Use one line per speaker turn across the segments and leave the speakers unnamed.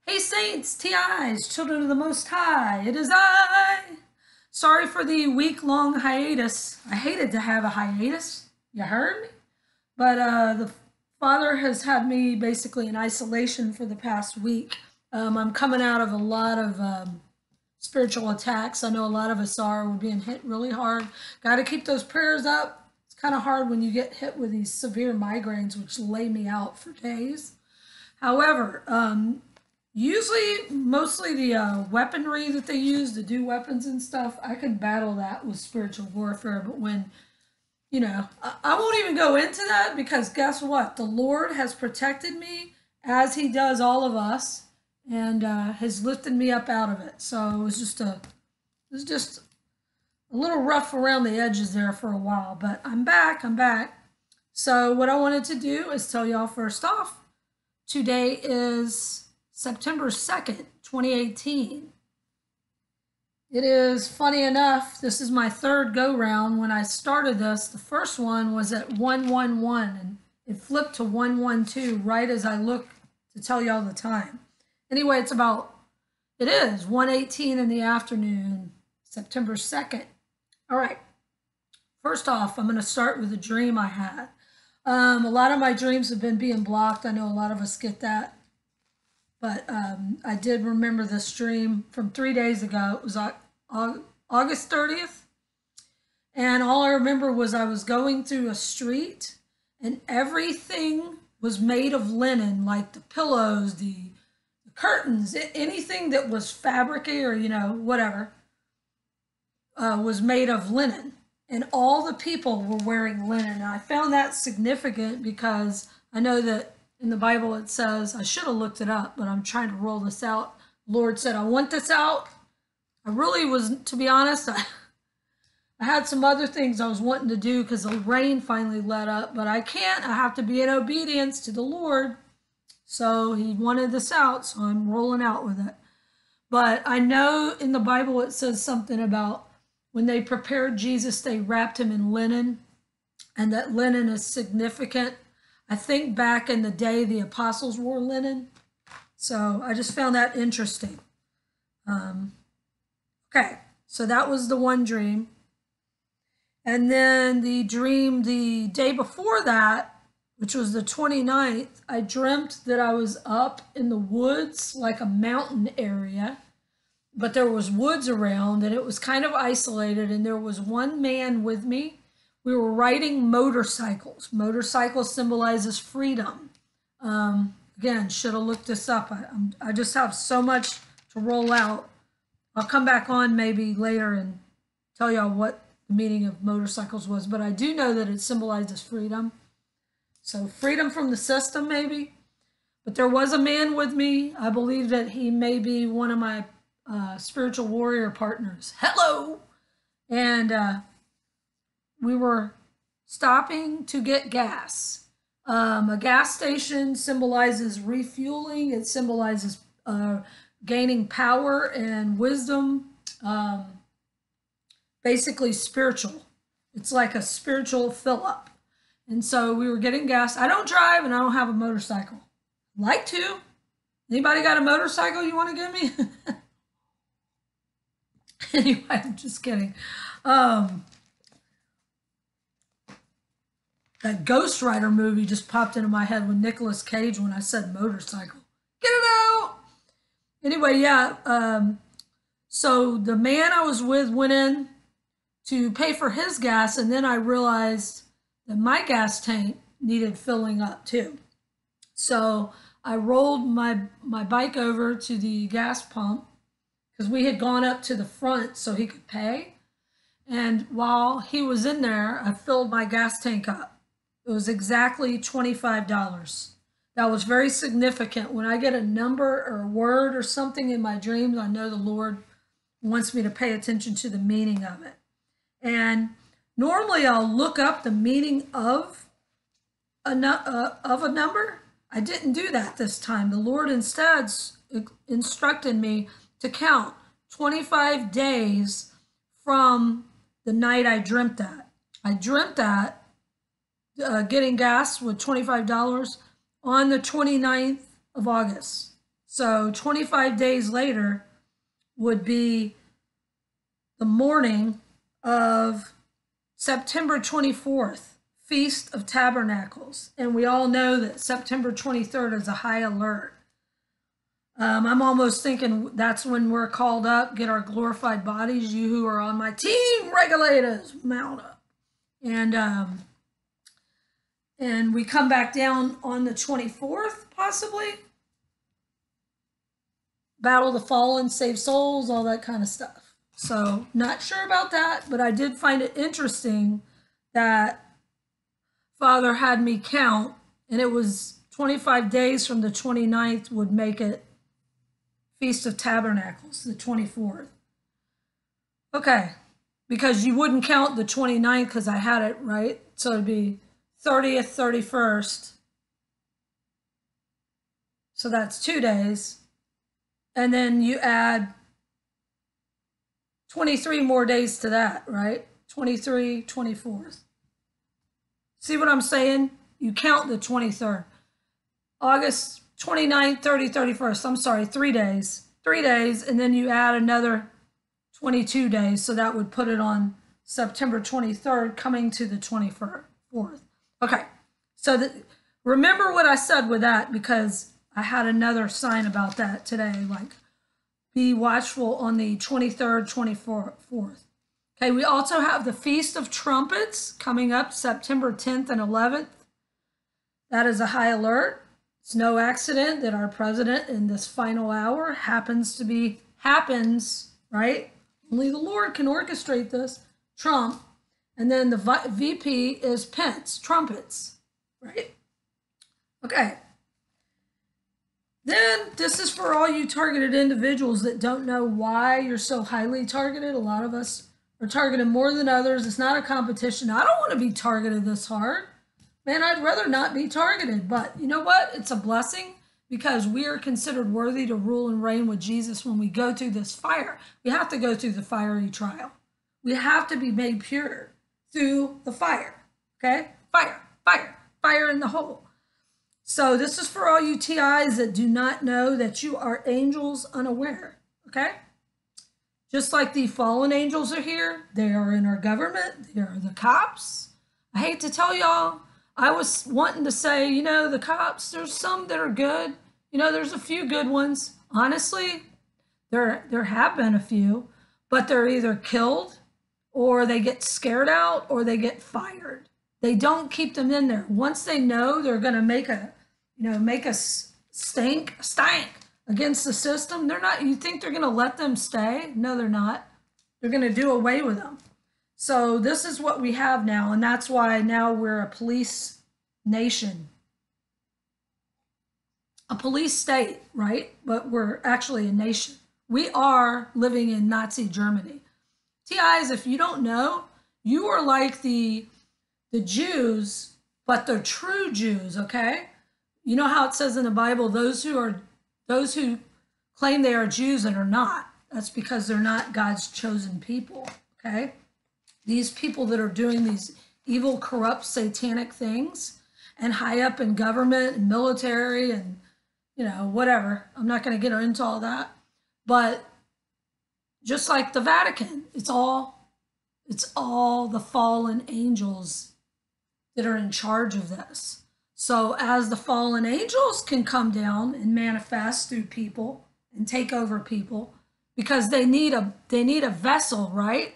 Hey saints, TIs, children of the Most High, it is I. Sorry for the week-long hiatus. I hated to have a hiatus. You heard me? But the Father has had me basically in isolation for the past week. I'm coming out of a lot of spiritual attacks. I know a lot of us are. We're being hit really hard. Got to keep those prayers up. It's kind of hard when you get hit with these severe migraines, which lay me out for days. However, usually, mostly the weaponry that they use to do weapons and stuff, I can battle that with spiritual warfare. But when, I won't even go into that because guess what? The Lord has protected me as He does all of us, and has lifted me up out of it. So it was just a little rough around the edges there for a while, but I'm back. So what I wanted to do is tell y'all first off, today is September 2nd, 2018. It is funny enough, this is my third go round. When I started this, the first one was at 111 and it flipped to 112 right as I look to tell y'all the time. Anyway, it is 1:18 in the afternoon, September 2nd. All right, first off, I'm going to start with a dream I had. A lot of my dreams have been being blocked. I know a lot of us get that. But I did remember this dream from 3 days ago. It was August 30th. And all I remember was I was going through a street and everything was made of linen, like the pillows, the curtains, anything that was fabricy or, whatever, was made of linen. And all the people were wearing linen. And I found that significant because I know that in the Bible it says, I should have looked it up, but I'm trying to roll this out. Lord said, I want this out. I really was, to be honest, I had some other things I was wanting to do because the rain finally let up, but I can't. I have to be in obedience to the Lord. So He wanted this out, so I'm rolling out with it. But I know in the Bible it says something about when they prepared Jesus, they wrapped Him in linen, and that linen is significant. I think back in the day, the apostles wore linen. So I just found that interesting. Okay, so that was the one dream. And then the dream the day before that, which was the 29th, I dreamt that I was up in the woods, like a mountain area, but there was woods around and it was kind of isolated, and there was one man with me. We were riding motorcycles. Motorcycles symbolizes freedom. Again, should have looked this up. I just have so much to roll out. I'll come back on maybe later and tell y'all what the meaning of motorcycles was, but I do know that it symbolizes freedom. So freedom from the system, maybe. But there was a man with me. I believe that he may be one of my spiritual warrior partners. Hello! And we were stopping to get gas. A gas station symbolizes refueling. It symbolizes gaining power and wisdom. Basically spiritual. It's like a spiritual fill-up. And so we were getting gas. I don't drive and I don't have a motorcycle. I'd like to. Anybody got a motorcycle you want to give me? Anyway, I'm just kidding. That Ghost Rider movie just popped into my head with Nicolas Cage when I said motorcycle. Get it out! Anyway, yeah. So the man I was with went in to pay for his gas, and then I realized that my gas tank needed filling up too. So I rolled my bike over to the gas pump because we had gone up to the front so he could pay. And while he was in there, I filled my gas tank up. It was exactly $25. That was very significant. When I get a number or a word or something in my dreams, I know the Lord wants me to pay attention to the meaning of it. And normally I'll look up the meaning of a number. I didn't do that this time. The Lord instead instructed me to count 25 days from the night I dreamt that. I dreamt that getting gas with $25 on the 29th of August. So 25 days later would be the morning of September 24th, Feast of Tabernacles. And we all know that September 23rd is a high alert. I'm almost thinking that's when we're called up, get our glorified bodies. You who are on my team, regulators, mount up. And we come back down on the 24th, possibly. Battle the fallen, save souls, all that kind of stuff. So not sure about that, but I did find it interesting that Father had me count, and it was 25 days from the 29th would make it Feast of Tabernacles, the 24th. Okay, because you wouldn't count the 29th because I had it right. So it'd be 30th, 31st. So that's 2 days. And then you add 23 more days to that, right? 23, 24th. See what I'm saying? You count the 23rd. August 29th, 30, 31st. I'm sorry, 3 days. 3 days, and then you add another 22 days. So that would put it on September 23rd, coming to the 24th. Okay, so remember what I said with that, because I had another sign about that today, like be watchful on the 23rd, 24th. Okay, we also have the Feast of Trumpets coming up September 10th and 11th. That is a high alert. It's no accident that our president in this final hour happens, right? Only the Lord can orchestrate this, Trump. And then the VP is Pence, trumpets, right? Okay. Then this is for all you targeted individuals that don't know why you're so highly targeted. A lot of us are targeted more than others. It's not a competition. I don't want to be targeted this hard. Man, I'd rather not be targeted. But you know what? It's a blessing because we are considered worthy to rule and reign with Jesus when we go through this fire. We have to go through the fiery trial. We have to be made pure through the fire. Okay? Fire, fire, fire in the hole. So this is for all you TIs that do not know that you are angels unaware. Okay? Just like the fallen angels are here, they are in our government, they are the cops. I hate to tell y'all, I was wanting to say, you know, the cops, there's some that are good. You know, there's a few good ones. Honestly, there have been a few, but they're either killed or they get scared out or they get fired. They don't keep them in there. Once they know they're going to make a stank against the system, they're not, you think they're going to let them stay? No, they're not. They're going to do away with them. So this is what we have now, and that's why now we're a police nation. A police state, right? But we're actually a nation. We are living in Nazi Germany. TIs, if you don't know, you are like the Jews, but the true Jews, okay? You know how it says in the Bible, those who claim they are Jews and are not. That's because they're not God's chosen people, okay? These people that are doing these evil, corrupt, satanic things and high up in government and military and, you know, whatever. I'm not going to get into all that. But just like the Vatican, it's all the fallen angels that are in charge of this. So as the fallen angels can come down and manifest through people and take over people, because they need a vessel, right,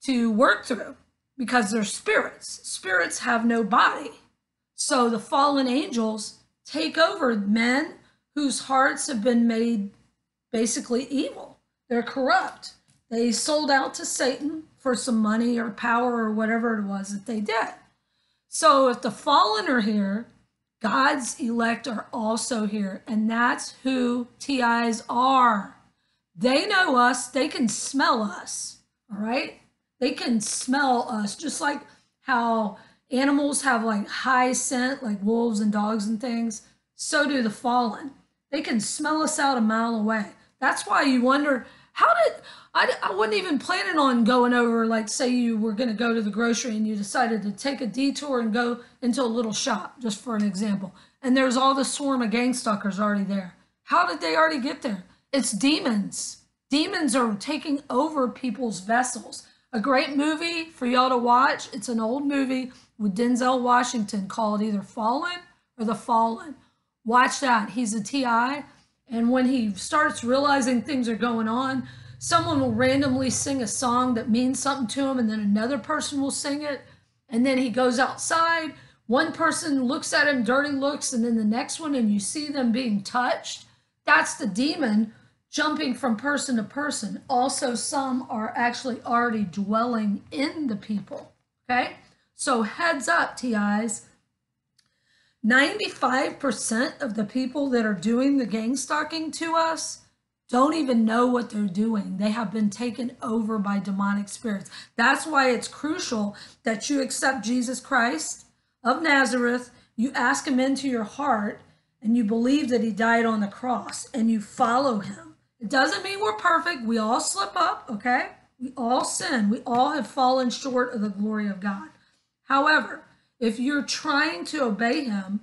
to work through, because they're spirits. Spirits have no body. So the fallen angels take over men whose hearts have been made basically evil. They're corrupt. They sold out to Satan for some money or power or whatever it was that they did. So if the fallen are here, God's elect are also here. And that's who TIs are. They know us. They can smell us. All right? They can smell us, just like how animals have like high scent, like wolves and dogs and things. So do the fallen. They can smell us out a mile away. That's why you wonder, I wasn't even planning on going over, like say you were going to go to the grocery and you decided to take a detour and go into a little shop, just for an example. And there's all the swarm of gang stalkers already there. How did they already get there? It's demons. Demons are taking over people's vessels. A great movie for y'all to watch. It's an old movie with Denzel Washington called either Fallen or The Fallen. Watch that. He's a TI. And when he starts realizing things are going on, someone will randomly sing a song that means something to him, and then another person will sing it. And then he goes outside. One person looks at him, dirty looks, and then the next one, and you see them being touched. That's the demon jumping from person to person. Also, some are actually already dwelling in the people. Okay? So heads up, TIs. 95% of the people that are doing the gang stalking to us don't even know what they're doing. They have been taken over by demonic spirits. That's why it's crucial that you accept Jesus Christ of Nazareth, you ask him into your heart, and you believe that he died on the cross, and you follow him. It doesn't mean we're perfect. We all slip up, okay? We all sin. We all have fallen short of the glory of God. However, if you're trying to obey him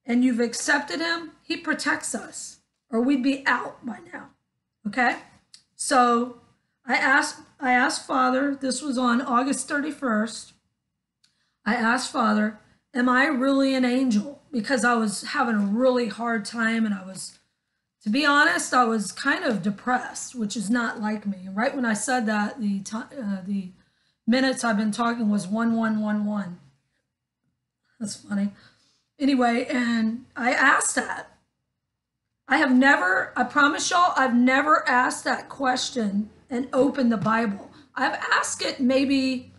and you've accepted him, he protects us, or we'd be out by now. Okay? So I asked Father, this was on August 31st. I asked Father, am I really an angel? Because I was having a really hard time, and to be honest, I was kind of depressed, which is not like me. Right when I said that, the minutes I've been talking was 1111. That's funny. Anyway, and I asked that. I promise y'all, I've never asked that question and opened the Bible. I've asked it maybe,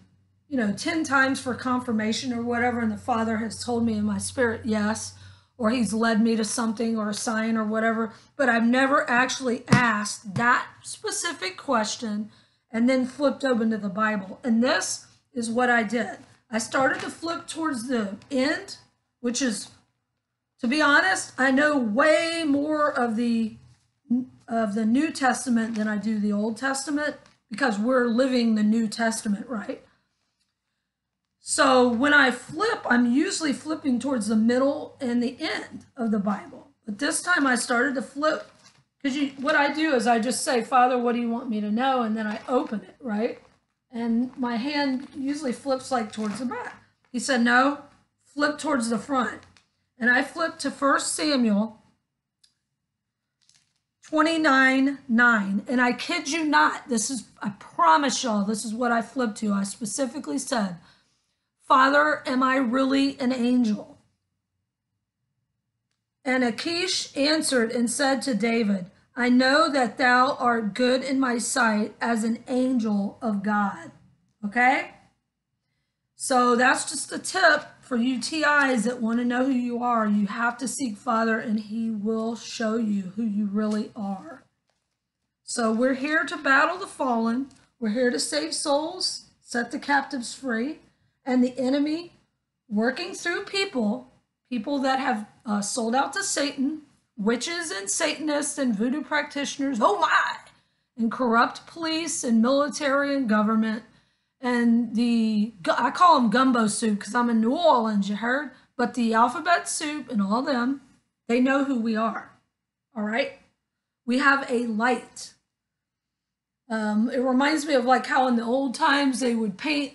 10 times for confirmation or whatever, and the Father has told me in my spirit, yes, or he's led me to something or a sign or whatever, but I've never actually asked that specific question and then flipped open to the Bible. And this is what I did. I started to flip towards the end, which is, to be honest, I know way more of the New Testament than I do the Old Testament, because we're living the New Testament, right? So when I flip, I'm usually flipping towards the middle and the end of the Bible. But this time I started to flip, because what I do is I just say, Father, what do you want me to know? And then I open it, right? And my hand usually flips like towards the back. He said, no, flip towards the front. And I flipped to 1 Samuel 29:9. And I kid you not, I promise y'all, this is what I flipped to. I specifically said, Father, am I really an angel? And Achish answered and said to David, I know that thou art good in my sight as an angel of God. Okay? So that's just a tip for you TIs that want to know who you are. You have to seek Father, and he will show you who you really are. So we're here to battle the fallen. We're here to save souls, set the captives free, and the enemy working through people that have sold out to Satan, witches and Satanists and voodoo practitioners, oh my, and corrupt police and military and government, and I call them gumbo soup because I'm in New Orleans, you heard? But the alphabet soup and all them, they know who we are, all right? We have a light. It reminds me of like how in the old times they would paint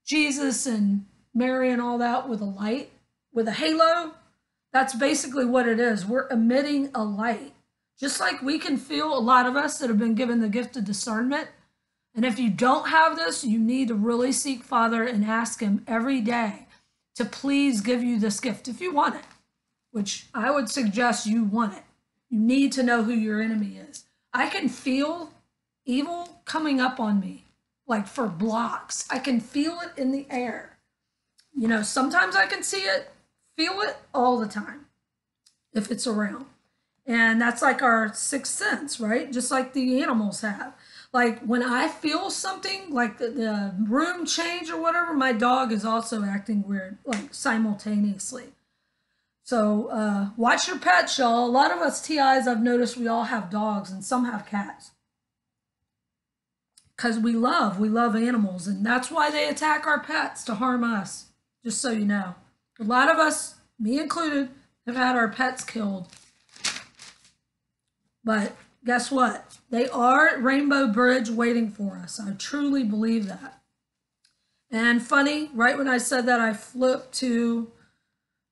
Jesus and Mary and all that with a light, with a halo. That's basically what it is. We're emitting a light. Just like we can feel, a lot of us that have been given the gift of discernment. And if you don't have this, you need to really seek Father and ask him every day to please give you this gift if you want it, which I would suggest you want it. You need to know who your enemy is. I can feel evil coming up on me, like for blocks. I can feel it in the air. Sometimes I can see it, feel it all the time if it's around. And that's like our sixth sense, right? Just like the animals have. Like when I feel something, like the room change or whatever, my dog is also acting weird, like simultaneously. So watch your pets, y'all. A lot of us TIs, I've noticed we all have dogs and some have cats. Because we love animals, and that's why they attack our pets, to harm us, just so you know. A lot of us, me included, have had our pets killed. But guess what? They are at Rainbow Bridge waiting for us. I truly believe that. And funny, right when I said that, I flipped to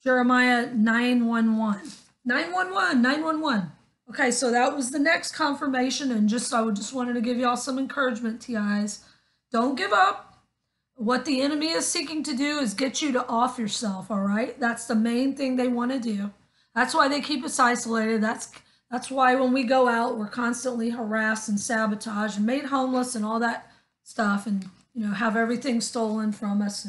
Jeremiah 9:11. 9:11, 9:11. Okay, so that was the next confirmation, and I just wanted to give y'all some encouragement, TIs. Don't give up. What the enemy is seeking to do is get you to off yourself, all right? That's the main thing they want to do. That's why they keep us isolated. That's why when we go out, we're constantly harassed and sabotaged and made homeless and all that stuff, and have everything stolen from us.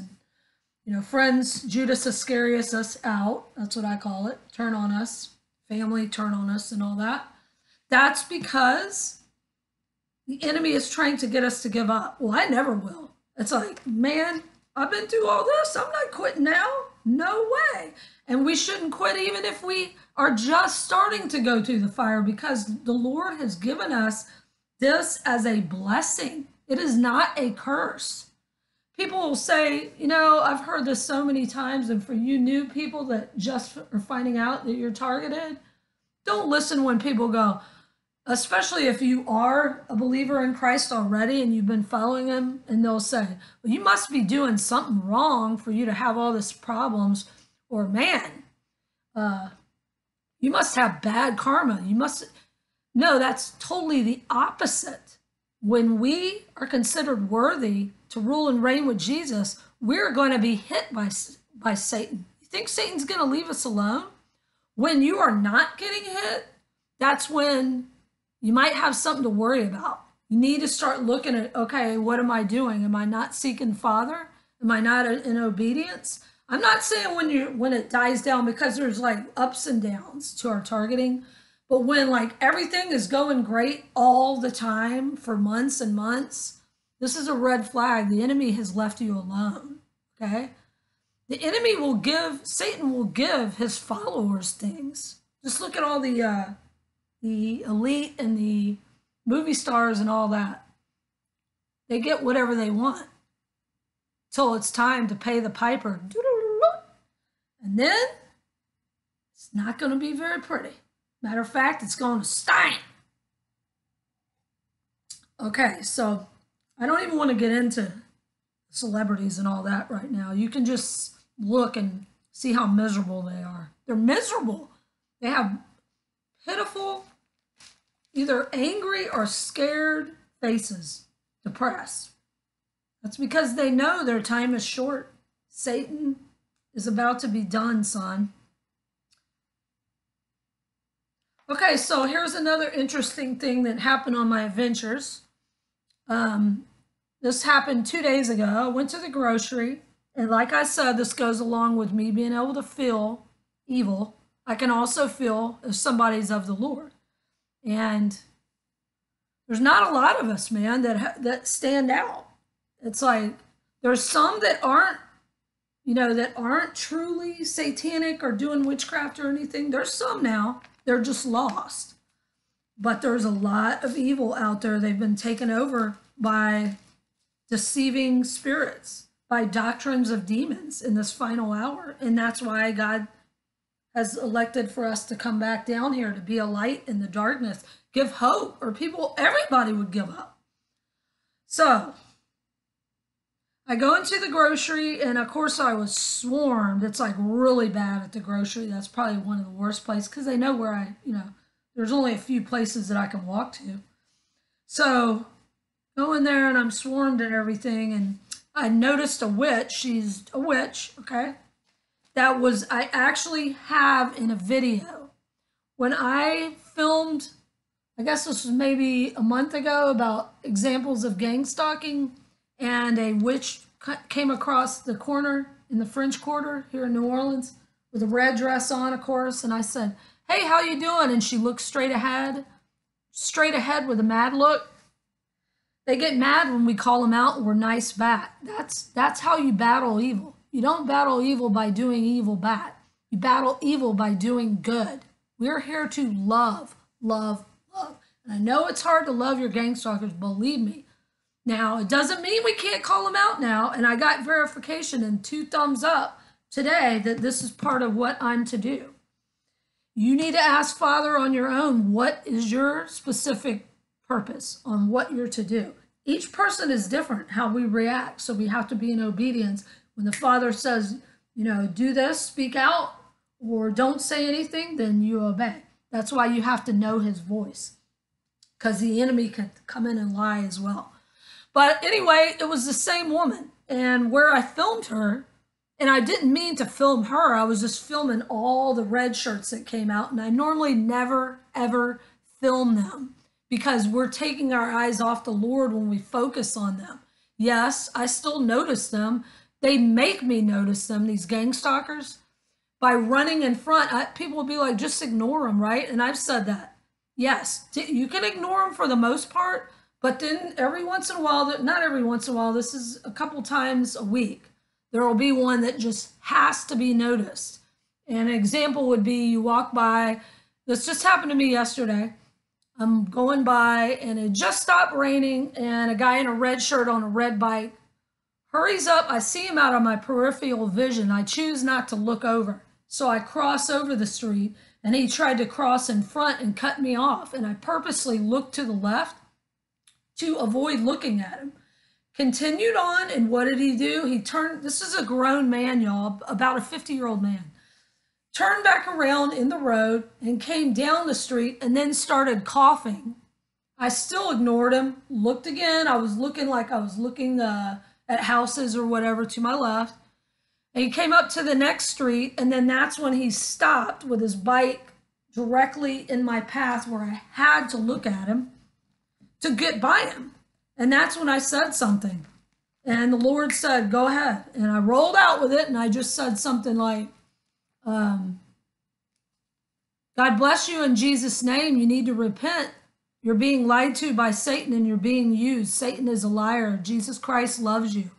And friends, Judas Iscariot us out. That's what I call it. Turn on us. Family turn on us and all that. That's because the enemy is trying to get us to give up. Well, I never will. It's like, man, I've been through all this. I'm not quitting now. No way. And we shouldn't quit even if we are just starting to go through the fire, because the Lord has given us this as a blessing. It is not a curse. People will say, I've heard this so many times, and for you new people that just are finding out that you're targeted, don't listen when people go, especially if you are a believer in Christ already and you've been following him, and they'll say, well, you must be doing something wrong for you to have all these problems, or man, you must have bad karma. No, that's totally the opposite. When we are considered worthy to rule and reign with Jesus, we're going to be hit by Satan. You think Satan's going to leave us alone? When you are not getting hit, that's when you might have something to worry about. You need to start looking at, okay, what am I doing? Am I not seeking Father? Am I not in obedience? I'm not saying when it dies down, because there's like ups and downs to our targeting. But when like everything is going great all the time for months and months, this is a red flag. The enemy has left you alone, okay? The enemy Satan will give his followers things. Just look at all the elite and the movie stars and all that. They get whatever they want till it's time to pay the piper. And then it's not going to be very pretty. Matter of fact, it's going to stink. Okay, so I don't even want to get into celebrities and all that right now. You can just look and see how miserable they are. They're miserable. They have pitiful, either angry or scared faces, depressed. That's because they know their time is short. Satan is about to be done, son. Okay, so here's another interesting thing that happened on my adventures. This happened 2 days ago. I went to the grocery, and like I said, this goes along with me being able to feel evil. I can also feel if somebody's of the Lord. And there's not a lot of us, man, that stand out. It's like there's some that aren't, that aren't truly satanic or doing witchcraft or anything. There's some now. They're just lost. But there's a lot of evil out there. They've been taken over by deceiving spirits, by doctrines of demons in this final hour. And that's why God has elected for us to come back down here to be a light in the darkness, give hope, or everybody would give up. So I go into the grocery, and of course I was swarmed. It's like really bad at the grocery. That's probably one of the worst places, because they know where there's only a few places that I can walk to. So go in there, and I'm swarmed and everything, and I noticed a witch. She's a witch, okay? I actually have in a video. When I filmed, I guess this was maybe a month ago, about examples of gang stalking, and a witch came across the corner in the French Quarter here in New Orleans with a red dress on, of course, and I said, hey, how you doing? And she looked straight ahead with a mad look. They get mad when we call them out and we're nice back. That's how you battle evil. You don't battle evil by doing evil back. You battle evil by doing good. We're here to love, love, love. And I know it's hard to love your gang stalkers, believe me. Now, it doesn't mean we can't call them out now, and I got verification and 2 thumbs up today that this is part of what I'm to do. You need to ask Father on your own, what is your specific purpose on what you're to do? Each person is different how we react, so we have to be in obedience. When the Father says, do this, speak out, or don't say anything, then you obey. That's why you have to know his voice, because the enemy can come in and lie as well. But anyway, it was the same woman, and where I filmed her, and I didn't mean to film her, I was just filming all the red shirts that came out, and I normally never, ever film them, because we're taking our eyes off the Lord when we focus on them. Yes, I still notice them. They make me notice them, these gang stalkers. By running in front, people will be like, just ignore them, right? And I've said that. Yes, you can ignore them for the most part, but then every once in a while, not every once in a while, this is a couple times a week, there will be one that just has to be noticed. And an example would be you walk by, this just happened to me yesterday. I'm going by and it just stopped raining and a guy in a red shirt on a red bike hurries up. I see him out of my peripheral vision. I choose not to look over. So I cross over the street and he tried to cross in front and cut me off. And I purposely looked to the left to avoid looking at him. Continued on, and what did he do? He turned, this is a grown man, y'all, about a 50-year-old man. Turned back around in the road and came down the street and then started coughing. I still ignored him, looked again. I was looking like I was looking at houses or whatever to my left. And he came up to the next street, and then that's when he stopped with his bike directly in my path where I had to look at him to get by him. And that's when I said something. And the Lord said, go ahead. And I rolled out with it, and I just said something like, God bless you in Jesus' name. You need to repent. You're being lied to by Satan and you're being used. Satan is a liar. Jesus Christ loves you.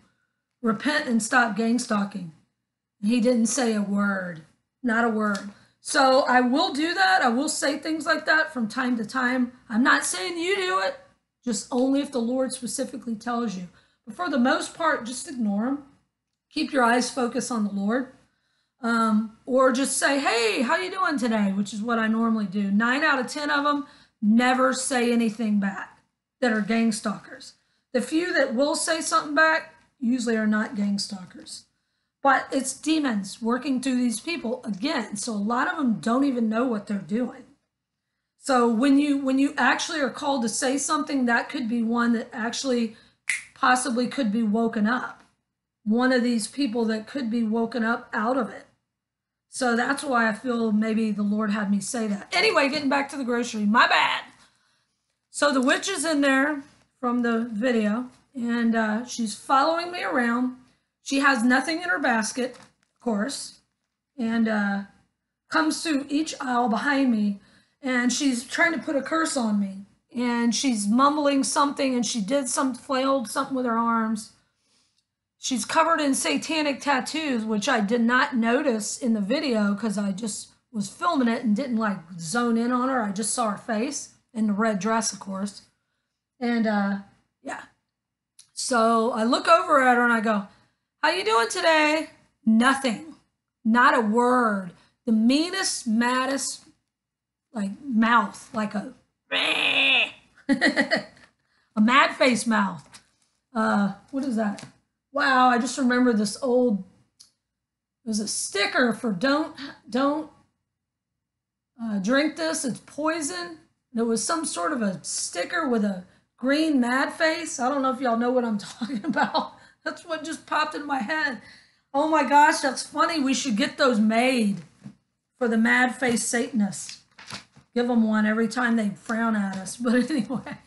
Repent and stop gang stalking. He didn't say a word, not a word. So I will do that. I will say things like that from time to time. I'm not saying you do it, just only if the Lord specifically tells you. But for the most part, just ignore them. Keep your eyes focused on the Lord. Or just say, hey, how you doing today? Which is what I normally do. 9 out of 10 of them never say anything back that are gang stalkers. The few that will say something back usually are not gang stalkers. But it's demons working through these people again. So a lot of them don't even know what they're doing. So when you actually are called to say something, that could be one that actually possibly could be woken up. One of these people that could be woken up out of it. So that's why I feel maybe the Lord had me say that. Anyway, getting back to the grocery, my bad. So the witch is in there from the video, and she's following me around. She has nothing in her basket, of course, and comes to each aisle behind me, and she's trying to put a curse on me. And she's mumbling something, and she did flailed something with her arms. She's covered in satanic tattoos, which I did not notice in the video because I just was filming it and didn't like zone in on her. I just saw her face in the red dress, of course. And yeah. So I look over at her and I go, how you doing today? Nothing. Not a word. The meanest, maddest, like mouth, like a a mad face mouth. What is that? Wow, I just remember this old, there's a sticker for don't drink this, it's poison. There was some sort of a sticker with a green mad face. I don't know if y'all know what I'm talking about. That's what just popped in my head. Oh my gosh, that's funny. We should get those made for the mad face Satanists. Give them one every time they frown at us. But anyway,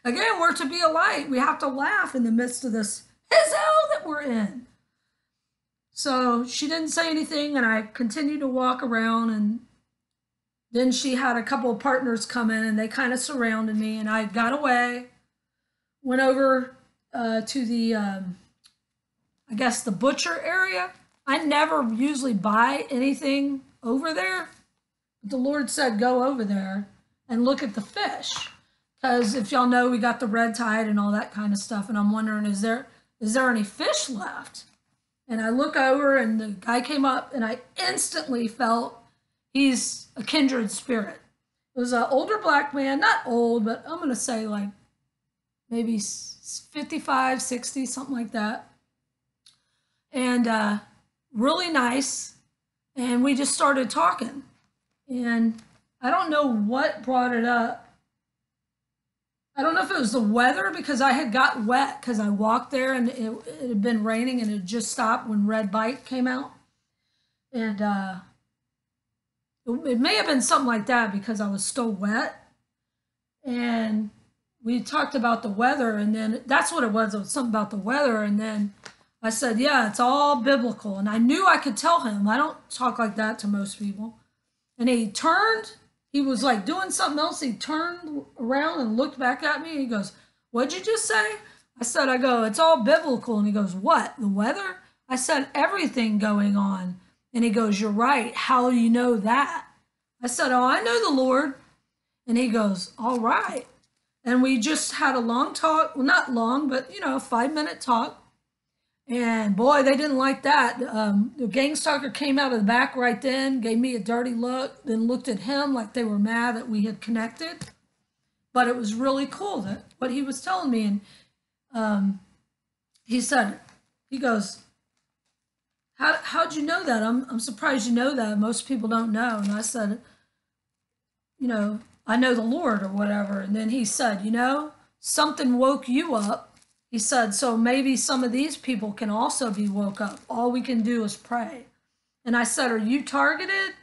again, we're to be a light. We have to laugh in the midst of this hell that we're in. So she didn't say anything, and I continued to walk around, and then she had a couple of partners come in, and they kind of surrounded me, and I got away, went over to the, I guess, the butcher area. I never usually buy anything over there, but the Lord said go over there and look at the fish, because if y'all know, we got the red tide and all that kind of stuff, and I'm wondering, is there any fish left? And I look over, and the guy came up, and I instantly felt He's a kindred spirit. It was an older black man, not old, but I'm going to say like maybe 55, 60, something like that. And really nice. And we just started talking. And I don't know what brought it up. I don't know if it was the weather, because I had got wet because I walked there and it had been raining and it had just stopped when red bite came out. And it may have been something like that because I was still wet. And we talked about the weather, and then that's what it was. It was something about the weather. And then I said, yeah, it's all biblical. And I knew I could tell him. I don't talk like that to most people. And he turned. He was like doing something else. He turned around and looked back at me. And he goes, what'd you just say? I go, it's all biblical. And he goes, what? The weather? I said, everything going on. And he goes, you're right. How do you know that? I said, oh, I know the Lord. And he goes, all right. And we just had a long talk. Well, not long, but, a 5-minute talk. And boy, they didn't like that. The gang stalker came out of the back right then, gave me a dirty look, then looked at him like they were mad that we had connected. But it was really cool that what he was telling me. And he said, he goes, how'd you know that? I'm surprised you know that. Most people don't know. And I said, I know the Lord or whatever. And then he said, something woke you up. He said, so maybe some of these people can also be woke up. All we can do is pray. And I said, are you targeted?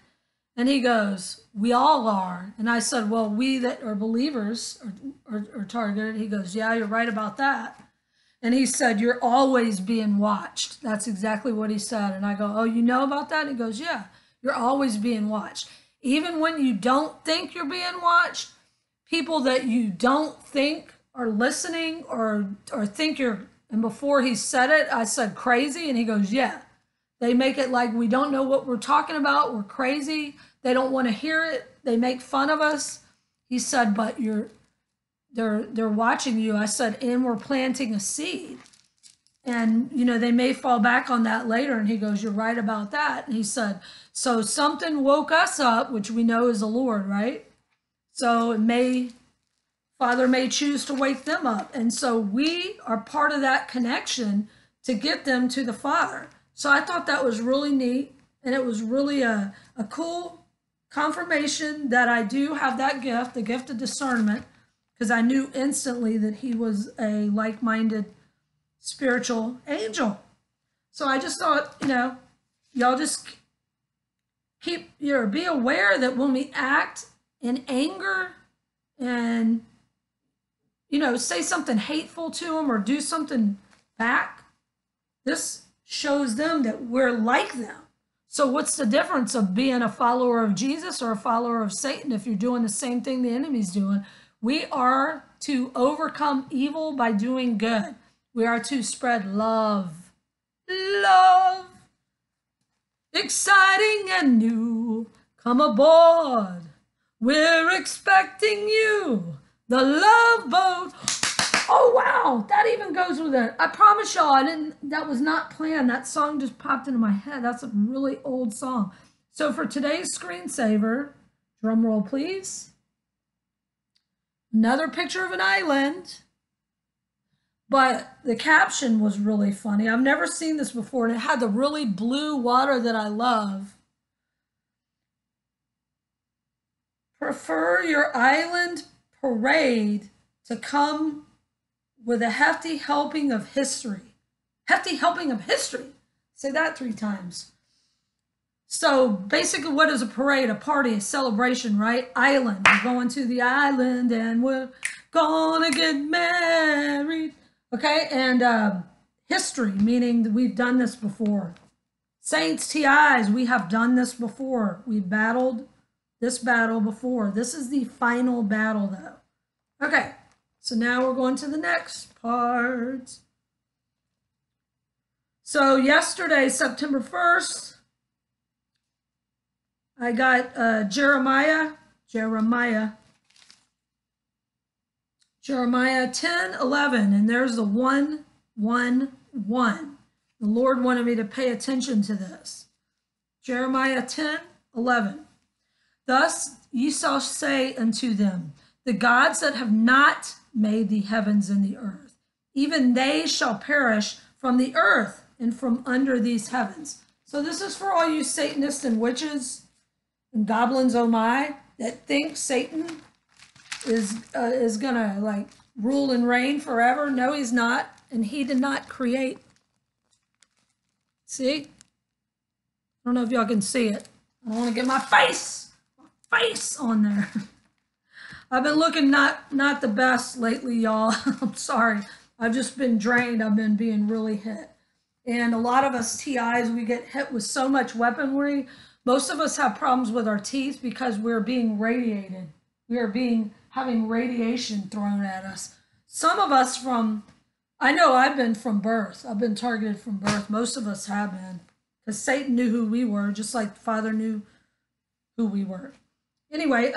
And he goes, we all are. And I said, well, we that are believers are targeted. He goes, yeah, you're right about that. And he said, you're always being watched. That's exactly what he said. And I go, oh, you know about that? And he goes, yeah, you're always being watched. Even when you don't think you're being watched, people that you don't think are listening or think you're, and before he said it, I said crazy. And he goes, yeah, they make it like we don't know what we're talking about. We're crazy. They don't want to hear it. They make fun of us. He said, but they're watching you. I said, and we're planting a seed. And, they may fall back on that later. And he goes, you're right about that. And he said, so something woke us up, which we know is the Lord, right? So Father may choose to wake them up. And so we are part of that connection to get them to the Father. So I thought that was really neat. And it was really a cool confirmation that I do have that gift, the gift of discernment, because I knew instantly that he was a like-minded spiritual angel. So I just thought, y'all just be aware that when we act in anger and, say something hateful to them or do something back, this shows them that we're like them. So what's the difference of being a follower of Jesus or a follower of Satan if you're doing the same thing the enemy's doing? We are to overcome evil by doing good. We are to spread love. Love. Exciting and new. Come aboard. We're expecting you. The Love Boat. Oh, wow. That even goes with it. I promise y'all, that was not planned. That song just popped into my head. That's a really old song. So for today's screensaver, drum roll, please. Another picture of an island. But the caption was really funny. I've never seen this before. And it had the really blue water that I love. Prefer your island parade to come with a hefty helping of history. Hefty helping of history. Say that 3 times. So basically, what is a parade? A party, a celebration, right? Island. We're going to the island and we're gonna get married. Okay, and history, meaning that we've done this before. Saints, TIs, we have done this before. We've battled this battle before. This is the final battle, though. Okay, so now we're going to the next part. So yesterday, September 1st, I got Jeremiah 10:11, and there's the 111. The Lord wanted me to pay attention to this. Jeremiah 10:11. Thus ye shall say unto them, the gods that have not made the heavens and the earth, even they shall perish from the earth and from under these heavens. So this is for all you Satanists and witches and goblins, oh my, that think Satan is gonna like rule and reign forever. No, he's not, and he did not create. See? I don't know if y'all can see it. I don't want to get my face on there. I've been looking not the best lately, y'all. I'm sorry. I've just been drained. I've been being really hit. And a lot of us TIs, we get hit with so much weaponry. Most of us have problems with our teeth because we're being radiated. We are having radiation thrown at us. Some of us I know I've been from birth. I've been targeted from birth. Most of us have been. Because Satan knew who we were, just like the Father knew who we were. Anyway,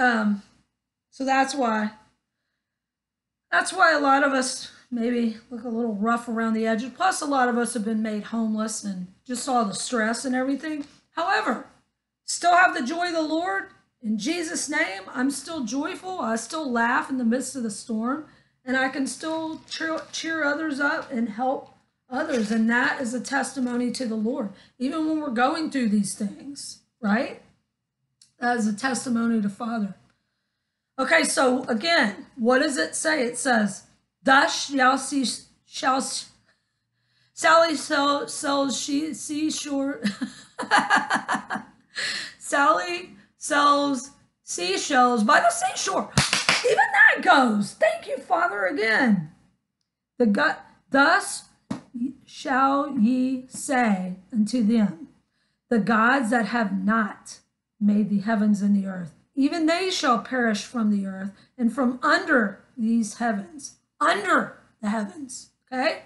so that's why a lot of us maybe look a little rough around the edges. Plus, a lot of us have been made homeless and just all the stress and everything. However, still have the joy of the Lord. In Jesus' name, I'm still joyful. I still laugh in the midst of the storm, and I can still cheer others up and help others. And that is a testimony to the Lord, even when we're going through these things, right? That is a testimony to Father. Okay, so again, what does it say? It says, thus Sally sells seashore. Sally sells seashells by the seashore. Even that goes. Thank you, Father, again. Thus shall ye say unto them, the gods that have not made the heavens and the earth, even they shall perish from the earth and from under these heavens. Under the heavens, okay?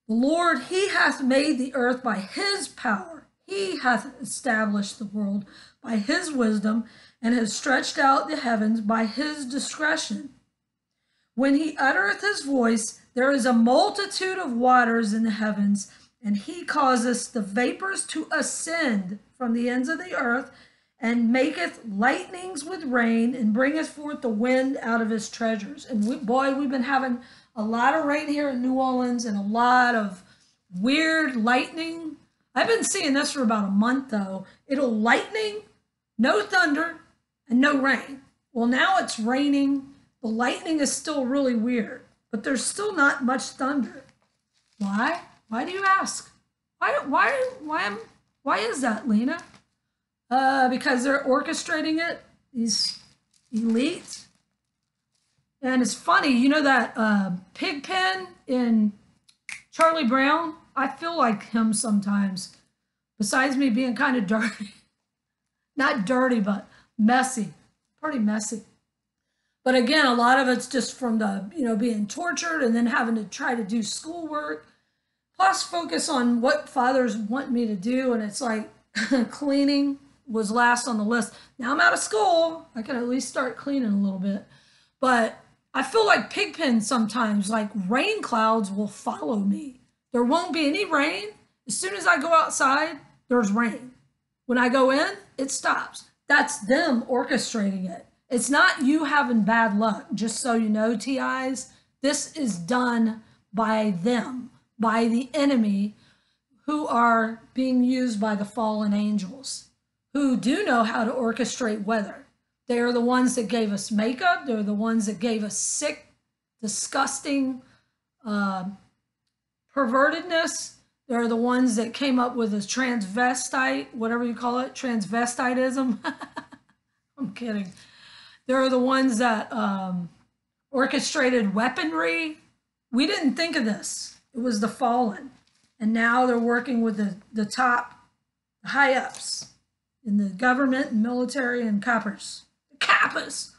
The Lord, he hath made the earth by his power. He hath established the world by his wisdom and has stretched out the heavens by his discretion. When he uttereth his voice, there is a multitude of waters in the heavens, and he causeth the vapors to ascend from the ends of the earth, and maketh lightnings with rain, and bringeth forth the wind out of his treasures. And we've been having a lot of rain here in New Orleans and a lot of weird lightning. I've been seeing this for about a month, though. It'll lightning, no thunder, and no rain. Well, now it's raining. The lightning is still really weird, but there's still not much thunder. Why? Why do you ask? Why is that, Lena? Because they're orchestrating it, these elites. And it's funny, you know that Pigpen in Charlie Brown? I feel like him sometimes, besides me being kind of dirty. Not dirty, but messy, pretty messy. But again, a lot of it's just from the, being tortured and then having to try to do schoolwork, plus focus on what fathers want me to do. And it's like cleaning was last on the list. Now I'm out of school. I can at least start cleaning a little bit. But I feel like Pigpen sometimes, like rain clouds will follow me. There won't be any rain. As soon as I go outside, there's rain. When I go in, it stops. That's them orchestrating it. It's not you having bad luck, just so you know, TIs. This is done by them, by the enemy, who are being used by the fallen angels, who do know how to orchestrate weather. They are the ones that gave us makeup. They're the ones that gave us sick, disgusting pervertedness. They're the ones that came up with this transvestite, whatever you call it, transvestitism. I'm kidding. They're the ones that orchestrated weaponry. We didn't think of this. It was the fallen. And now they're working with the top, the high-ups in the government and military and coppers. Coppers.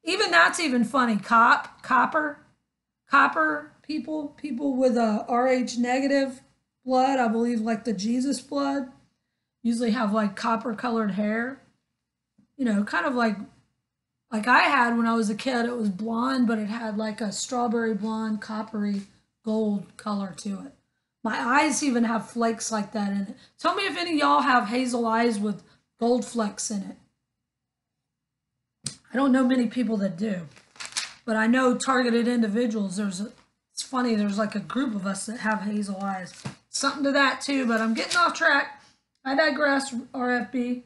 Even that's even funny. Copper people with a RH negative blood, I believe like the Jesus blood, usually have like copper colored hair. Kind of like I had when I was a kid. It was blonde, but it had like a strawberry blonde, coppery gold color to it. My eyes even have flakes like that in it. Tell me if any of y'all have hazel eyes with gold flecks in it. I don't know many people that do, but I know targeted individuals. It's funny, there's like a group of us that have hazel eyes. Something to that too, but I'm getting off track. I digress, RFB.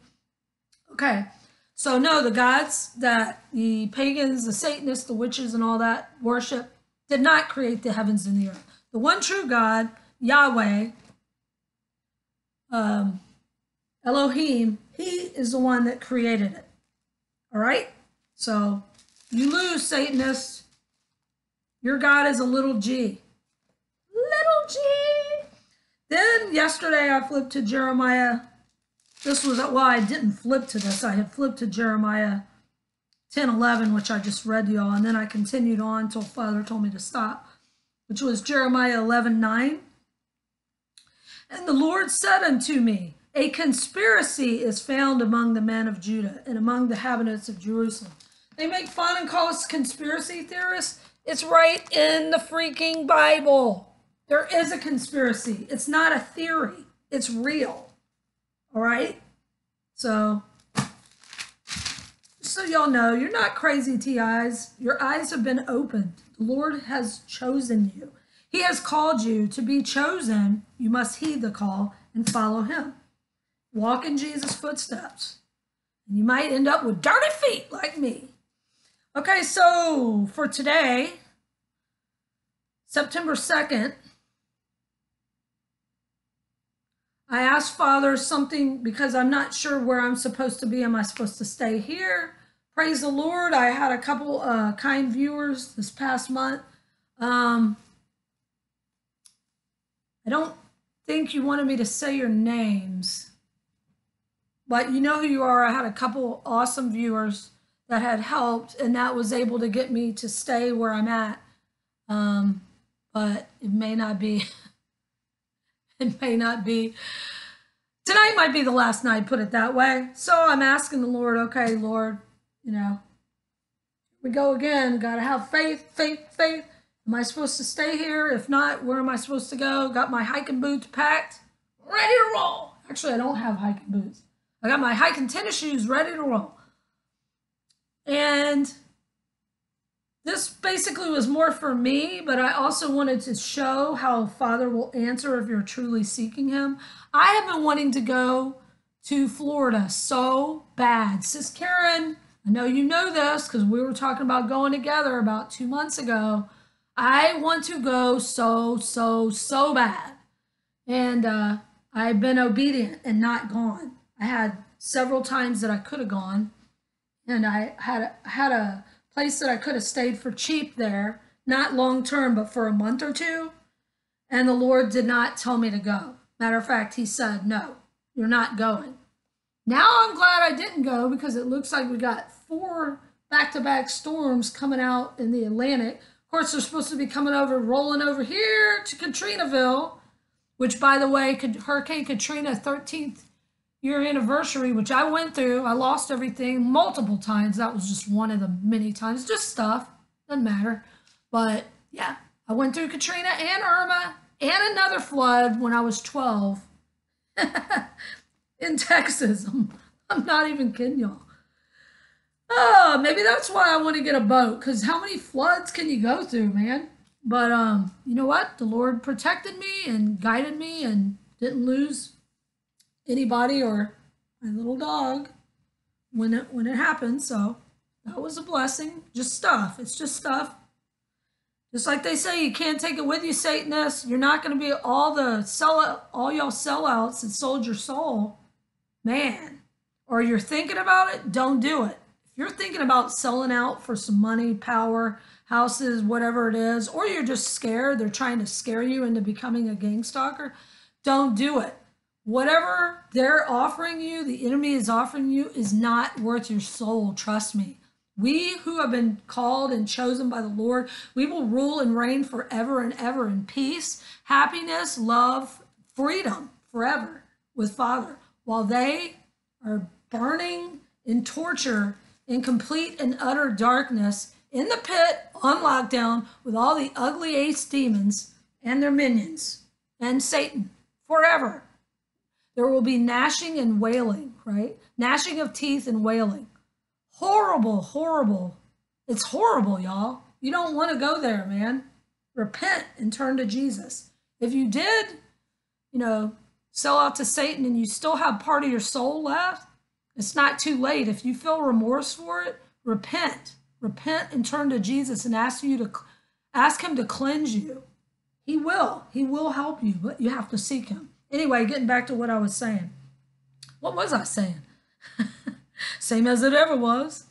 Okay, so no, the gods that the pagans, the Satanists, the witches, and all that worship did not create the heavens and the earth. The one true God, Yahweh, Elohim, he is the one that created it. All right? So you lose, Satanists. Your God is a little g. Little g. Then yesterday I flipped to Jeremiah. This was, well, I didn't flip to this. I had flipped to Jeremiah 10:11, which I just read to y'all, and then I continued on until Father told me to stop, which was Jeremiah 11:9. And the Lord said unto me, a conspiracy is found among the men of Judah and among the inhabitants of Jerusalem. They make fun and call us conspiracy theorists. It's right in the freaking Bible. There is a conspiracy. It's not a theory. It's real. All right? So y'all know, you're not crazy, TIs. Your eyes have been opened. The Lord has chosen you. He has called you to be chosen. You must heed the call and follow him. Walk in Jesus' footsteps. And you might end up with dirty feet like me. Okay, so for today, September 2nd, I asked Father something because I'm not sure where I'm supposed to be. Am I supposed to stay here? Praise the Lord. I had a couple kind viewers this past month. I don't think you wanted me to say your names, but you know who you are. I had a couple awesome viewers that had helped, and that was able to get me to stay where I'm at. But it may not be. It may not be. Tonight might be the last night, put it that way. So I'm asking the Lord, okay, Lord, you know, we go again. Got to have faith, faith, faith. Am I supposed to stay here? If not, where am I supposed to go? Got my hiking boots packed, ready to roll. Actually, I don't have hiking boots. I got my hiking tennis shoes ready to roll. And this basically was more for me, but I also wanted to show how Father will answer if you're truly seeking him. I have been wanting to go to Florida so bad. Sis Karen, I know you know this because we were talking about going together about 2 months ago. I want to go so bad. And I've been obedient and not gone. I had several times that I could have gone. And I had a place that I could have stayed for cheap there, not long term, but for a month or two. And the Lord did not tell me to go. Matter of fact, he said, no, you're not going. Now I'm glad I didn't go because it looks like we got 4 back-to-back storms coming out in the Atlantic. Of course, they're supposed to be coming over, rolling over here to Katrinaville, which, by the way, Hurricane Katrina 13th year anniversary, which I went through. I lost everything multiple times. That was just one of the many times. Just stuff. Doesn't matter. But yeah, I went through Katrina and Irma and another flood when I was 12 in Texas. I'm not even kidding y'all. Oh, maybe that's why I want to get a boat, because how many floods can you go through, man? But you know what? The Lord protected me and guided me and didn't lose anybody or my little dog when it happened. So that was a blessing. Just stuff. It's just stuff. Just like they say, you can't take it with you, Satanists. You're not going to be all y'all sellouts that sold your soul, man. Or you're thinking about it, don't do it. If you're thinking about selling out for some money, power, houses, whatever it is, or you're just scared, they're trying to scare you into becoming a gang stalker, don't do it. Whatever they're offering you, the enemy is offering you, is not worth your soul. Trust me. We who have been called and chosen by the Lord, we will rule and reign forever and ever in peace, happiness, love, freedom forever with Father, while they are burning in torture in complete and utter darkness in the pit on lockdown with all the ugly ace demons and their minions and Satan forever. There will be gnashing and wailing, right? Gnashing of teeth and wailing. Horrible, horrible. It's horrible, y'all. You don't want to go there, man. Repent and turn to Jesus. If you did, sell out to Satan and you still have part of your soul left, it's not too late. If you feel remorse for it, repent. Repent and turn to Jesus and ask him to cleanse you. He will. He will help you, but you have to seek him. Anyway, getting back to what I was saying. What was I saying? Same as it ever was.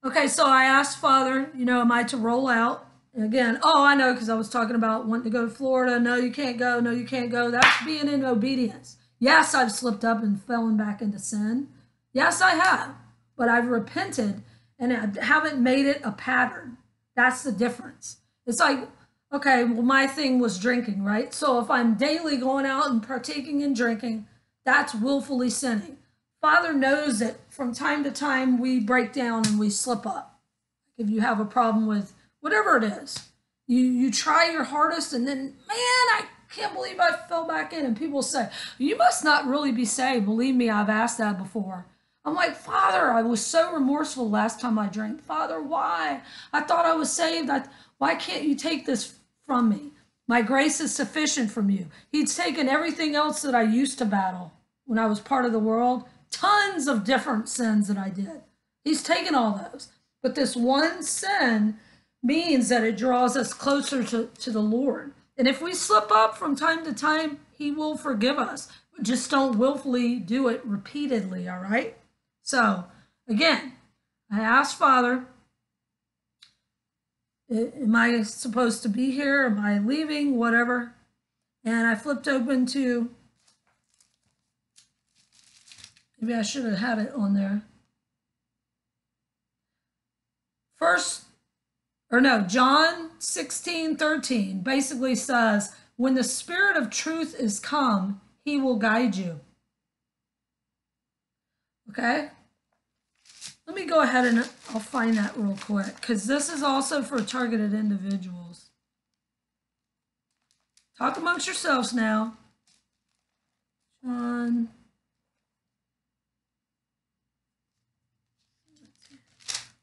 Okay, so I asked Father, am I to roll out? And again, I know, because I was talking about wanting to go to Florida. No, you can't go. No, you can't go. That's being in obedience. Yes, I've slipped up and fallen back into sin. Yes, I have. But I've repented and I haven't made it a pattern. That's the difference. It's like, okay, well, my thing was drinking, right? So if I'm daily going out and partaking in drinking, that's willfully sinning. Father knows that from time to time we break down and we slip up. If you have a problem with whatever it is, you try your hardest and then, man, I can't believe I fell back in. And people say, you must not really be saved. Believe me, I've asked that before. I'm like, Father, I was so remorseful last time I drank. Father, why? I thought I was saved. Why can't you take this from me? My grace is sufficient from you. He's taken everything else that I used to battle when I was part of the world. Tons of different sins that I did. He's taken all those. But this one sin means that it draws us closer to the Lord. And if we slip up from time to time, he will forgive us. Just don't willfully do it repeatedly, all right? So, again, I asked Father, am I supposed to be here? Am I leaving? Whatever. And I flipped open to, maybe I should have had it on there. John 16:13 basically says, when the Spirit of truth is come, he will guide you. Okay? Let me go ahead and I'll find that real quick, because this is also for targeted individuals. Talk amongst yourselves now. John.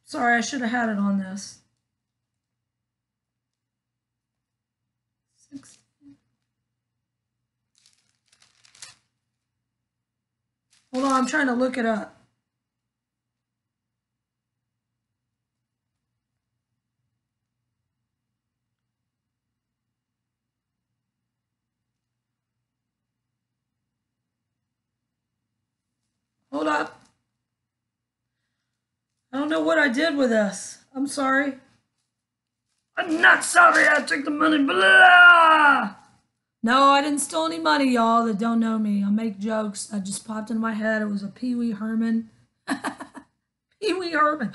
Sorry, I should have had it on this. 16. Hold on, I'm trying to look it up. Hold up. I don't know what I did with this. I'm sorry. I'm not sorry I took the money. Blah! No, I didn't steal any money, y'all that don't know me. I make jokes. That just popped into my head. It was a Pee Wee Herman. Pee Wee Herman.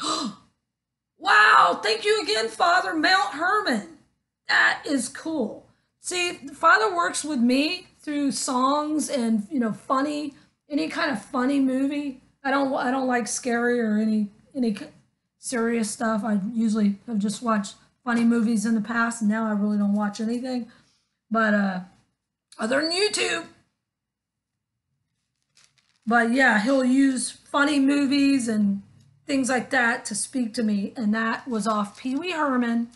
Wow, thank you again, Father. Mount Herman. That is cool. See, Father works with me through songs and, funny, any kind of funny movie. I don't like scary or any serious stuff. I usually have just watched funny movies in the past, and now I really don't watch anything. But other than YouTube. But yeah, he'll use funny movies and things like that to speak to me, and that was off Pee Wee Herman.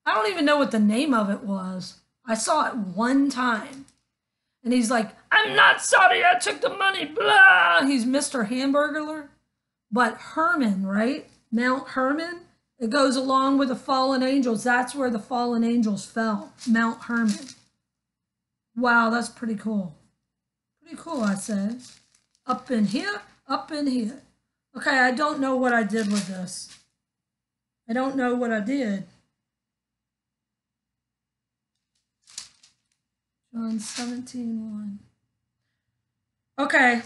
I don't even know what the name of it was. I saw it one time. And he's like, I'm not sorry I took the money, blah. He's Mr. Hamburglar. But Herman, right? Mount Herman, it goes along with the fallen angels. That's where the fallen angels fell, Mount Herman. Wow, that's pretty cool. Pretty cool, I say. Up in here, up in here. Okay, I don't know what I did with this. I don't know what I did. John 17:1. Okay.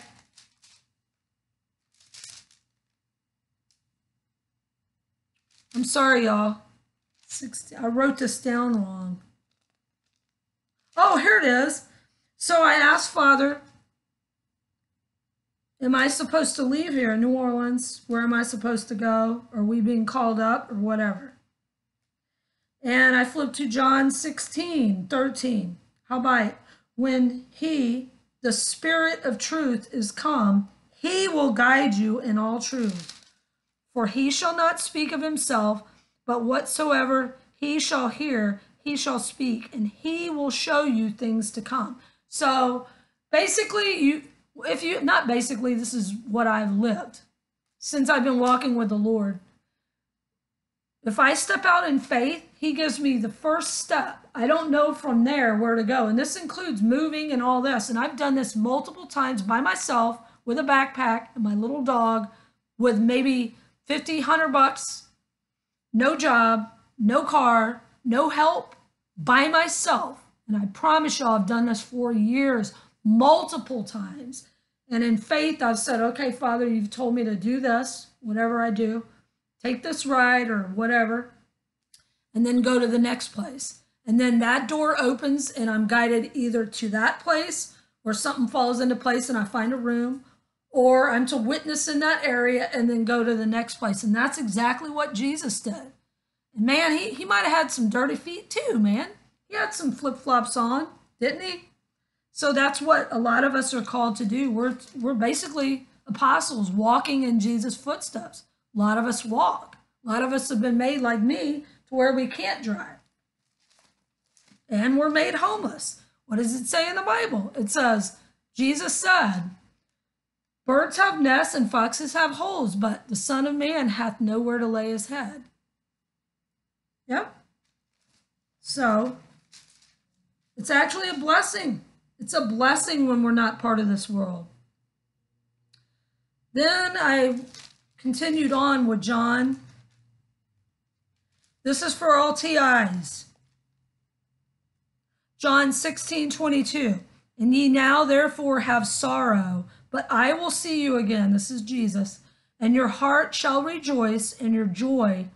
I'm sorry, y'all. I wrote this down wrong. Oh, here it is. So I asked Father, am I supposed to leave here in New Orleans? Where am I supposed to go? Are we being called up or whatever? And I flipped to John 16:13. How about it? When he, the Spirit of truth is come, he will guide you in all truth. For he shall not speak of himself, but whatsoever he shall hear, he shall speak, and he will show you things to come. So basically, this is what I've lived since I've been walking with the Lord. If I step out in faith, he gives me the first step. I don't know from there where to go. And this includes moving and all this. And I've done this multiple times by myself with a backpack and my little dog with maybe $50, $100, no job, no car, no help, by myself. And I promise y'all, I've done this for years, multiple times. And in faith, I've said, okay, Father, you've told me to do this, whatever I do. Take this ride or whatever, and then go to the next place. And then that door opens and I'm guided either to that place or something falls into place and I find a room, or I'm to witness in that area and then go to the next place. And that's exactly what Jesus did. And man, he might have had some dirty feet too, man. He had some flip-flops on, didn't he? So that's what a lot of us are called to do. We're basically apostles walking in Jesus' footsteps. A lot of us walk. A lot of us have been made like me to where we can't drive. And we're made homeless. What does it say in the Bible? It says, Jesus said, birds have nests and foxes have holes, but the Son of Man hath nowhere to lay his head. Yep. So it's actually a blessing. It's a blessing when we're not part of this world. Then I continued on with John. This is for all TIs. John 16:22. And ye now therefore have sorrow, but I will see you again. This is Jesus. And your heart shall rejoice, and your joy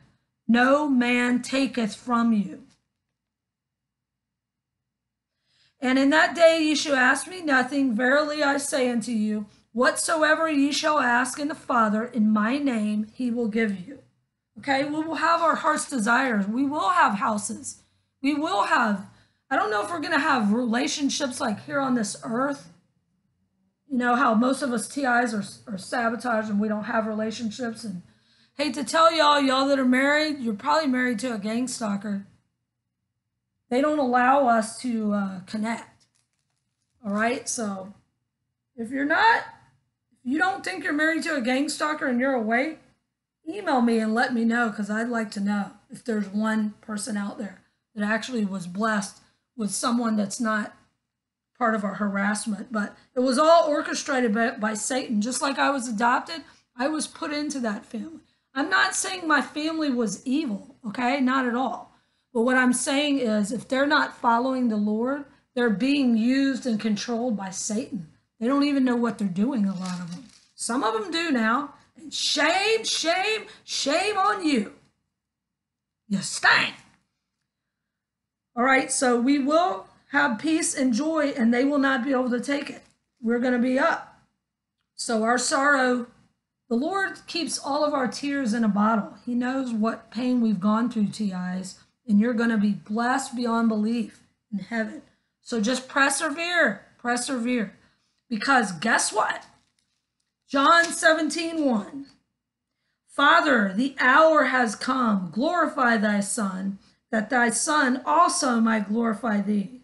no man taketh from you. And in that day ye shall ask me nothing. Verily I say unto you, whatsoever ye shall ask in the Father in my name, he will give you. Okay, we will have our heart's desires. We will have houses. We will have, I don't know if we're going to have relationships like here on this earth. You know how most of us TIs are sabotaged and we don't have relationships. And hate to tell y'all that are married, you're probably married to a gang stalker. They don't allow us to connect. All right, so if you don't think you're married to a gang stalker and you're awake, email me and let me know, because I'd like to know if there's one person out there that actually was blessed with someone that's not part of our harassment. But it was all orchestrated by Satan. Just like I was adopted, I was put into that family. I'm not saying my family was evil, okay? Not at all. But what I'm saying is if they're not following the Lord, they're being used and controlled by Satan. They don't even know what they're doing, a lot of them. Some of them do now. And shame, shame, shame on you. You stink. All right, so we will have peace and joy, and they will not be able to take it. We're going to be up. So our sorrow, the Lord keeps all of our tears in a bottle. He knows what pain we've gone through, TIs, and you're going to be blessed beyond belief in heaven. So just persevere, because guess what? John 17:1. Father, the hour has come. Glorify thy Son, that thy Son also might glorify thee.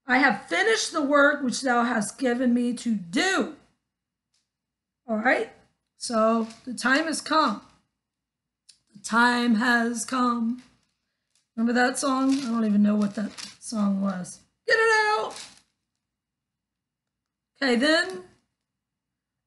I have finished the work which thou hast given me to do. All right? So the time has come. The time has come. Remember that song? I don't even know what that song was. Get it out. Okay, then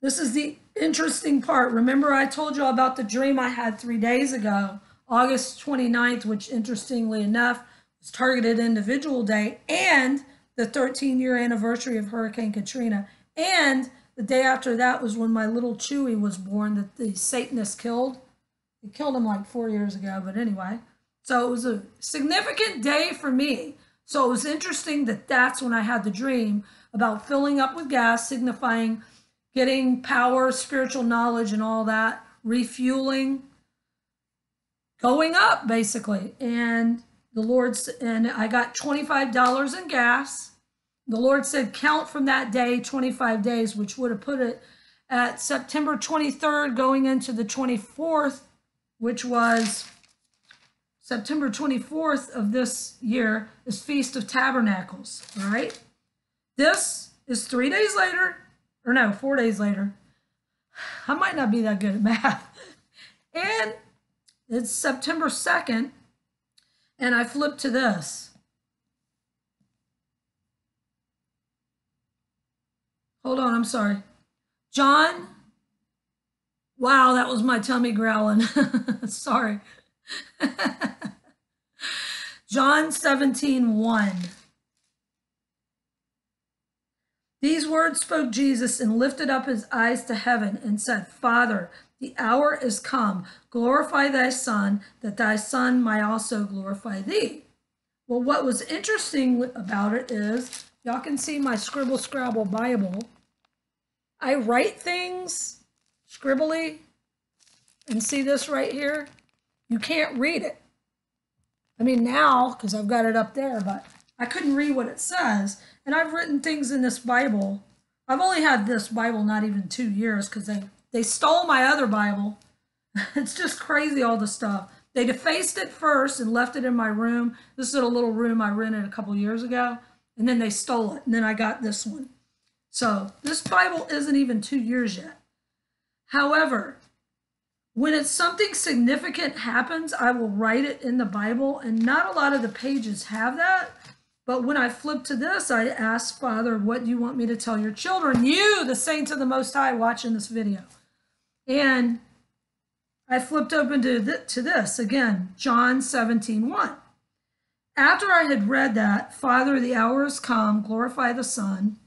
this is the interesting part. Remember I told you about the dream I had 3 days ago, August 29th, which interestingly enough was Targeted Individual Day and the 13-year anniversary of Hurricane Katrina. And the day after that was when my little Chewy was born that the Satanists killed. They killed him like 4 years ago, but anyway. So it was a significant day for me. So it was interesting that that's when I had the dream about filling up with gas, signifying getting power, spiritual knowledge, and all that, refueling, going up, basically. And the Lord's, and I got $25 in gas. The Lord said, count from that day 25 days, which would have put it at September 23rd going into the 24th, which was September 24th of this year is Feast of Tabernacles, all right? This is 3 days later, or no, 4 days later. I might not be that good at math. And it's September 2nd, and I flip to this. Hold on, I'm sorry. John, wow, that was my tummy growling. Sorry. John 17:1. These words spoke Jesus and lifted up his eyes to heaven and said, Father, the hour is come. Glorify thy Son, that thy Son might also glorify thee. Well, what was interesting about it is, y'all can see my Scribble Scrabble Bible. I write things scribbly, and see this right here? You can't read it. I mean now, because I've got it up there, but I couldn't read what it says. And I've written things in this Bible. I've only had this Bible not even 2 years because they stole my other Bible. It's just crazy, all the stuff. They defaced it first and left it in my room. This is a little room I rented a couple years ago. And then they stole it. And then I got this one. So this Bible isn't even 2 years yet. However, when it's something significant happens, I will write it in the Bible. And not a lot of the pages have that. But when I flip to this, I ask, Father, what do you want me to tell your children? You, the saints of the Most High, watching this video. And I flipped open to this again, John 17:1. After I had read that, Father, the hour is come, glorify the Son,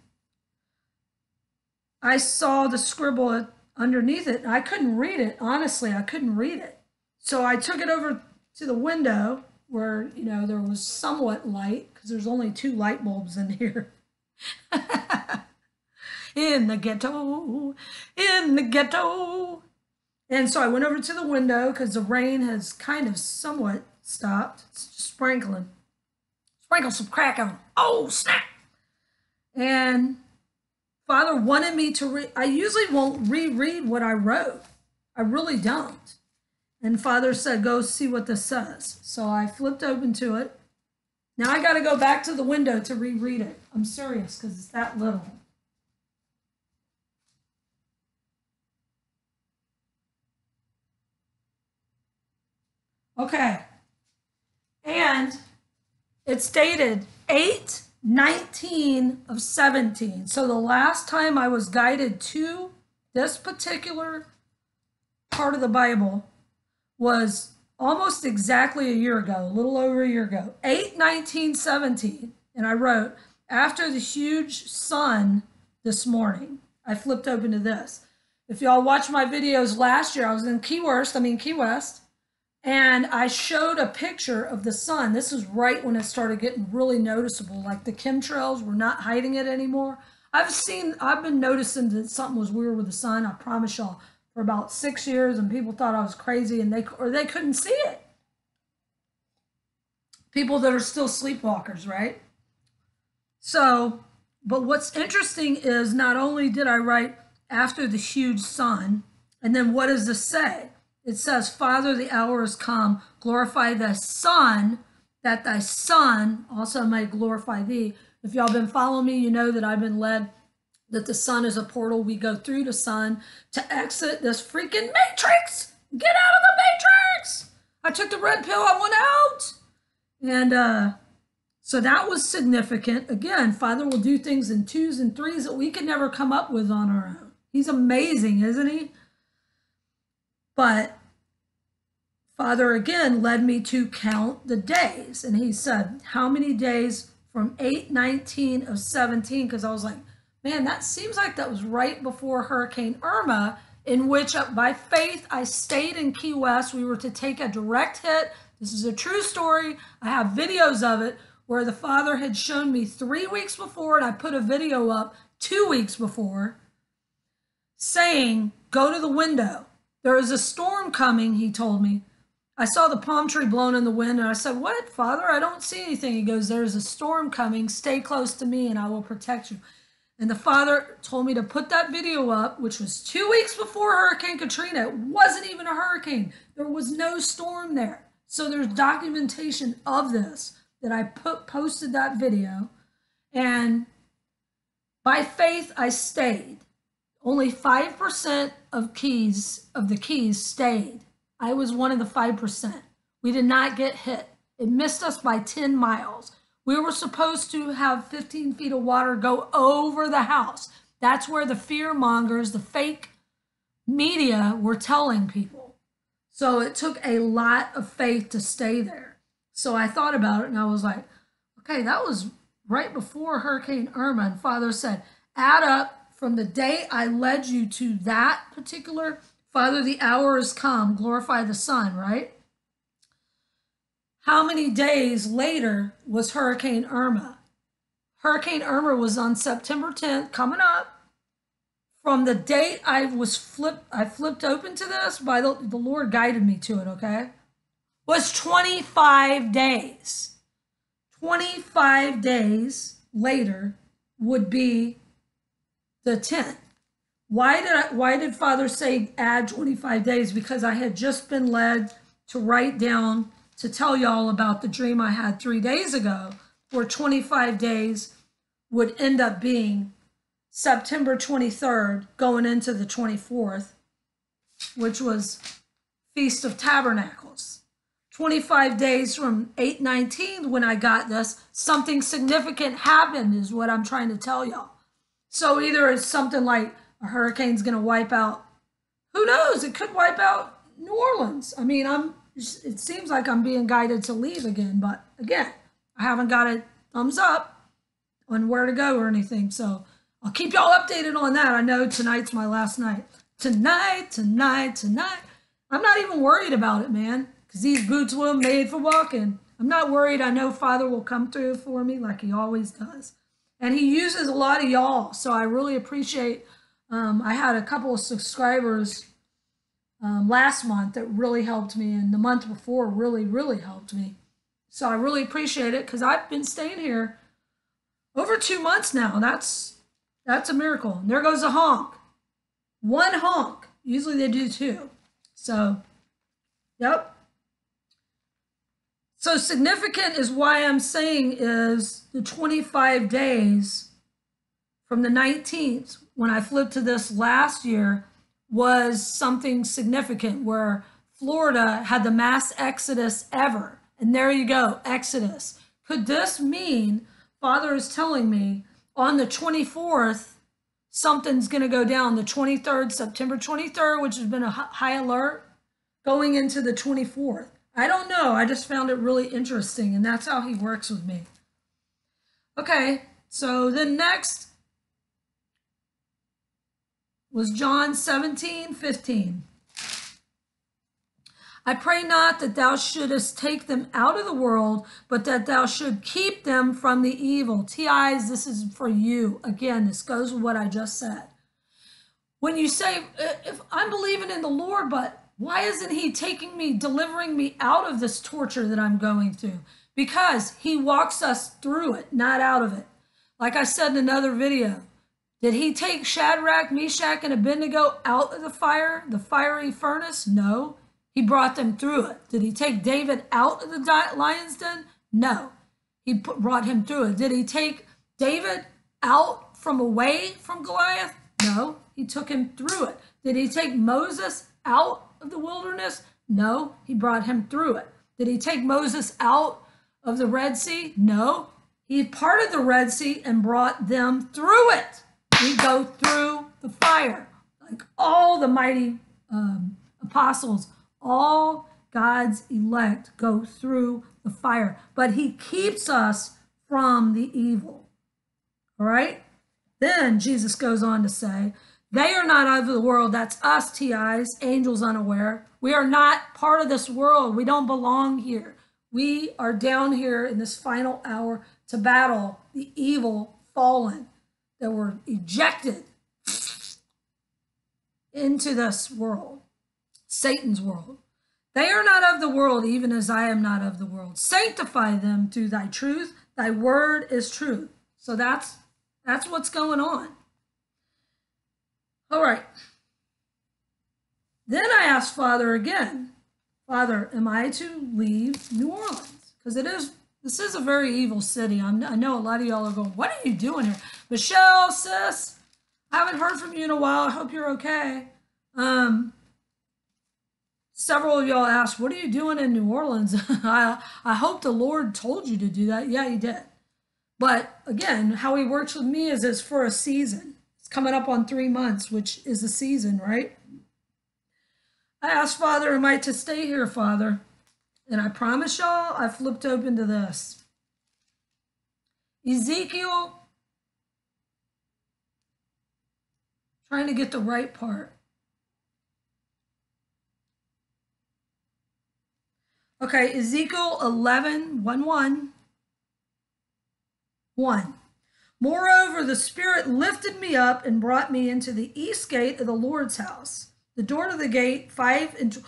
I saw the scribble underneath it. I couldn't read it. Honestly, I couldn't read it. So I took it over to the window where, you know, there was somewhat light because there's only 2 light bulbs in here. In the ghetto, in the ghetto. And so I went over to the window because the rain has kind of somewhat stopped. It's just sprinkling. Sprinkle some crack on. Oh, snap. And Father wanted me to read. I usually won't reread what I wrote. I really don't. And Father said, go see what this says. So I flipped open to it. Now I got to go back to the window to reread it. I'm serious because it's that little. Okay. And it's dated 8/19 of 17. So the last time I was guided to this particular part of the Bible was almost exactly a year ago, a little over a year ago, 8/19/17. And I wrote, after the huge sun this morning, I flipped open to this. If y'all watched my videos last year, I was in Key West, and I showed a picture of the sun. This is right when it started getting really noticeable, like the chemtrails were not hiding it anymore. I've been noticing that something was weird with the sun, I promise y'all, for about 6 years, and people thought I was crazy and they couldn't see it. People that are still sleepwalkers, right? So, but what's interesting is not only did I write after the huge sun, and then what does this say? It says, Father, the hour is come, glorify thy Son, that thy Son also may glorify thee. If y'all been following me, you know that I've been led that the sun is a portal. We go through the sun to exit this freaking matrix. Get out of the matrix. I took the red pill. I went out. And so that was significant. Again, Father will do things in 2s and 3s that we could never come up with on our own. He's amazing, isn't he? But Father, again, led me to count the days. And he said, how many days from 8/19 of 17? Because I was like, man, that seems like that was right before Hurricane Irma, in which by faith I stayed in Key West. We were to take a direct hit. This is a true story. I have videos of it where the Father had shown me 3 weeks before, and I put a video up 2 weeks before saying, go to the window. There is a storm coming, he told me. I saw the palm tree blown in the wind, and I said, "What, Father? I don't see anything." He goes, "There's a storm coming. Stay close to me, and I will protect you." And the Father told me to put that video up, which was 2 weeks before Hurricane Katrina. It wasn't even a hurricane. There was no storm there. So there's documentation of this that I posted that video. And by faith, I stayed. Only 5% of the keys stayed. I was one of the 5%. We did not get hit. It missed us by 10 miles. We were supposed to have 15 feet of water go over the house. That's where the fear mongers, the fake media were telling people. So it took a lot of faith to stay there. So I thought about it and I was like, okay, that was right before Hurricane Irma. And Father said, add up from the day I led you to that particular, Father, the hour has come, glorify the Son, right? How many days later was Hurricane Irma? Hurricane Irma was on September 10th, coming up. From the date I flipped open to this, by the Lord guided me to it, okay? Was 25 days. 25 days later would be the 10th. Why did Father say add 25 days? Because I had just been led to write down, to tell y'all about the dream I had 3 days ago, where 25 days would end up being September 23rd going into the 24th, which was Feast of Tabernacles. 25 days from 8/19 when I got this, something significant happened is what I'm trying to tell y'all. So either it's something like a hurricane's going to wipe out, who knows, it could wipe out New Orleans. I mean, it seems like I'm being guided to leave again, but again, I haven't got a thumbs up on where to go or anything. So I'll keep y'all updated on that. I know tonight's my last night. Tonight. I'm not even worried about it, man, because these boots were made for walking. I'm not worried. I know Father will come through for me like he always does. And he uses a lot of y'all. So I really appreciate, I had a couple of subscribers last month that really helped me, and the month before really, really helped me. So I really appreciate it because I've been staying here over 2 months now. That's a miracle. And there goes a honk. One honk. Usually they do two. So, yep. So significant is why I'm saying is the 25 days from the 19th, when I flipped to this last year, was something significant where Florida had the mass exodus ever. And there you go, exodus. Could this mean Father is telling me on the 24th, something's going to go down, the 23rd, September 23rd, which has been a high alert, going into the 24th? I don't know. I just found it really interesting, and that's how he works with me. Okay, so then next was John 17:15. I pray not that thou shouldest take them out of the world, but that thou should keep them from the evil. TIs, this is for you. Again, this goes with what I just said. When you say, if I'm believing in the Lord, but why isn't he delivering me out of this torture that I'm going through? Because he walks us through it, not out of it. Like I said in another video, did he take Shadrach, Meshach, and Abednego out of the fire, the fiery furnace? No. He brought them through it. Did he take David out of the lion's den? No. He brought him through it. Did he take David out from away from Goliath? No. He took him through it. Did he take Moses out of the wilderness? No. He brought him through it. Did he take Moses out of the Red Sea? No. He parted the Red Sea and brought them through it. We go through the fire. Like all the mighty apostles, all God's elect go through the fire. But he keeps us from the evil. All right? Then Jesus goes on to say, they are not of the world. That's us, TIs, angels unaware. We are not part of this world. We don't belong here. We are down here in this final hour to battle the evil fallen that were ejected into this world, Satan's world. They are not of the world, even as I am not of the world. Sanctify them through thy truth. Thy word is truth. So that's what's going on. All right. Then I asked Father again, Father, am I to leave New Orleans? Because this is a very evil city. I know a lot of y'all are going, what are you doing here? Michelle, sis, I haven't heard from you in a while. I hope you're okay. Several of y'all asked, what are you doing in New Orleans? I hope the Lord told you to do that. Yeah, he did. But again, how he works with me is it's for a season. It's coming up on 3 months, which is a season, right? I asked Father, am I to stay here, Father? And I promise y'all, I flipped open to this. Ezekiel, trying to get the right part. Okay, Ezekiel 11:1. Moreover, the Spirit lifted me up and brought me into the east gate of the Lord's house. The door to the gate, 5 and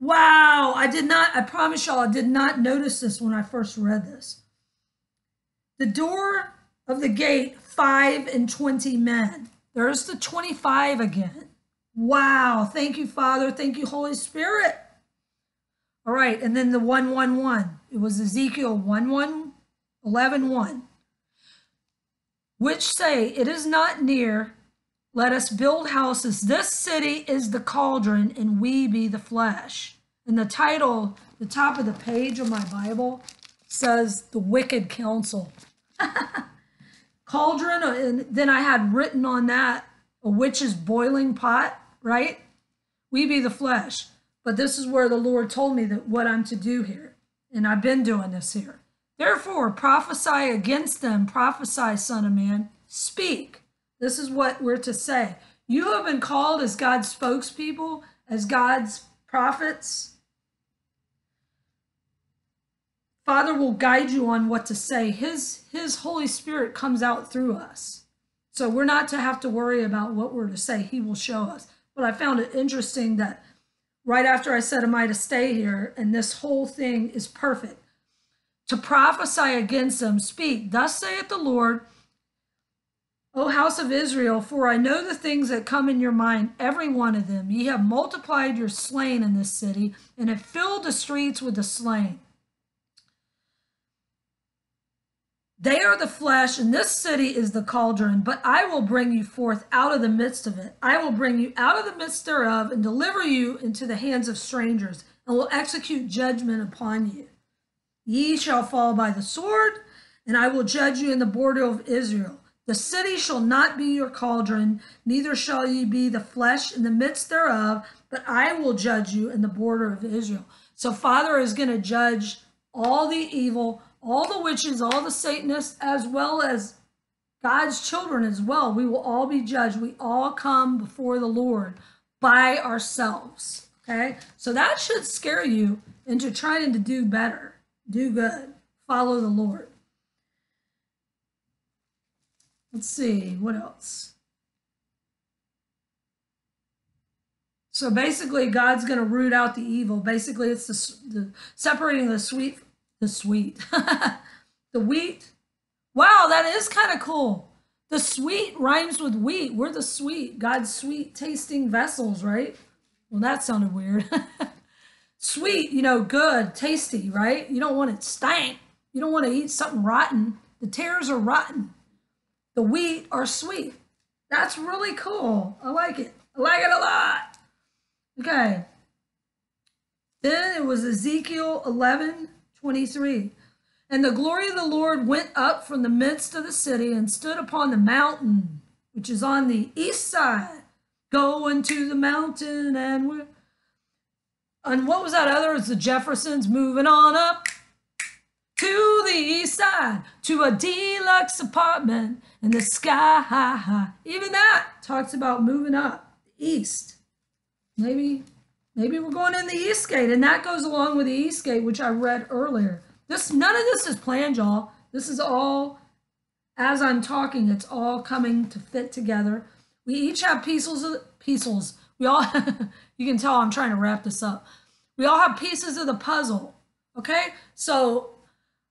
wow, I promise y'all, I did not notice this when I first read this. The door of the gate, 25 men. There's the 25 again. Wow, thank you, Father. Thank you, Holy Spirit. All right, and then the 1:1. It was Ezekiel 11:1. Which say, it is not near, let us build houses. This city is the cauldron, and we be the flesh. And the title, the top of the page of my Bible, says the wicked counsel. Cauldron, and then I had written on that, a witch's boiling pot, right? We be the flesh. But this is where the Lord told me that what I'm to do here. And I've been doing this here. Therefore, prophesy against them, prophesy, Son of Man, speak. This is what we're to say. You have been called as God's spokespeople, as God's prophets. Father will guide you on what to say. His Holy Spirit comes out through us. So we're not to have to worry about what we're to say. He will show us. But I found it interesting that right after I said, am I to stay here? And this whole thing is perfect. To prophesy against them, speak, thus saith the Lord, O house of Israel, for I know the things that come in your mind, every one of them. Ye have multiplied your slain in this city, and have filled the streets with the slain. They are the flesh, and this city is the cauldron, but I will bring you forth out of the midst of it. I will bring you out of the midst thereof, and deliver you into the hands of strangers, and will execute judgment upon you. Ye shall fall by the sword, and I will judge you in the border of Israel. The city shall not be your cauldron, neither shall ye be the flesh in the midst thereof, but I will judge you in the border of Israel. So Father is going to judge all the evil, all the witches, all the Satanists, as well as God's children as well. We will all be judged. We all come before the Lord by ourselves, okay? So that should scare you into trying to do better. Do good. Follow the Lord. Let's see, what else? So basically, God's going to root out the evil. Basically, it's the separating the wheat. Wow, that is kind of cool. The sweet rhymes with wheat. We're the sweet, God's sweet tasting vessels, right? Well, that sounded weird. Sweet, good, tasty, right? You don't want it stank. You don't want to eat something rotten. The tares are rotten. The wheat are sweet. That's really cool. I like it. I like it a lot. Okay. Then it was Ezekiel 11:23. And the glory of the Lord went up from the midst of the city and stood upon the mountain, which is on the east side. Go into the mountain and what was that other? It's the Jeffersons moving on up to the east side, to a deluxe apartment in the sky. Even that talks about moving up east. Maybe we're going in the east gate, and that goes along with the east gate, which I read earlier. None of this is planned, y'all. This is all, as I'm talking, it's all coming to fit together. We each have pieces. We all, you can tell I'm trying to wrap this up. We all have pieces of the puzzle. Okay? So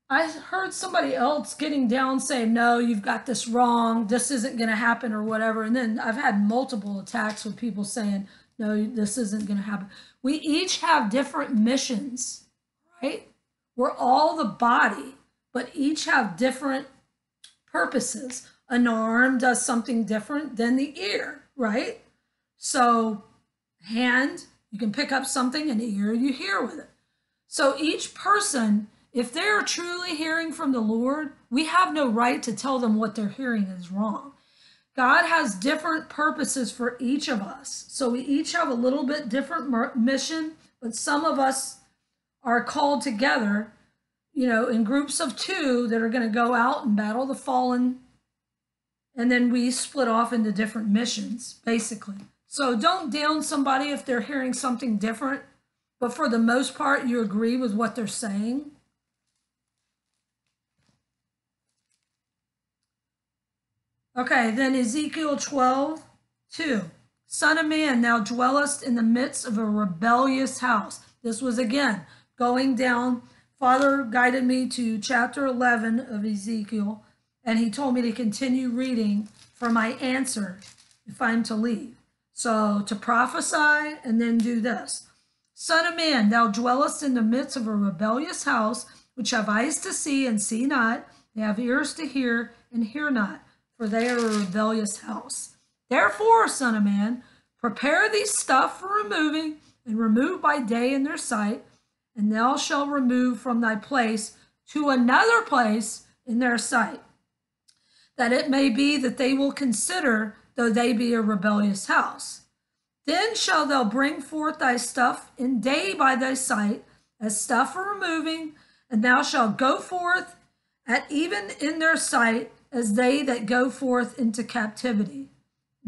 I heard somebody else getting down saying, no, you've got this wrong. This isn't going to happen or whatever. And then I've had multiple attacks with people saying, no, this isn't going to happen. We each have different missions, right? We're all the body, but each have different purposes. An arm does something different than the ear, right? So hand, you can pick up something, and ear, you hear with it. So each person, if they're truly hearing from the Lord, we have no right to tell them what they're hearing is wrong. God has different purposes for each of us. So we each have a little bit different mission, but some of us are called together, in groups of 2 that are going to go out and battle the fallen. And then we split off into different missions, basically. So don't down somebody if they're hearing something different, but for the most part, you agree with what they're saying. Okay, then Ezekiel 12:2. Son of man, thou dwellest in the midst of a rebellious house. This was, again, going down. Father guided me to chapter 11 of Ezekiel, and he told me to continue reading for my answer if I'm to leave. So to prophesy and then do this. Son of man, thou dwellest in the midst of a rebellious house, which have eyes to see and see not, they have ears to hear and hear not, for they are a rebellious house. Therefore, son of man, prepare these stuff for removing, and remove by day in their sight, and thou shalt remove from thy place to another place in their sight, that it may be that they will consider, though they be a rebellious house. Then shalt thou bring forth thy stuff in day by thy sight, as stuff for removing, and thou shalt go forth at even in their sight, as they that go forth into captivity.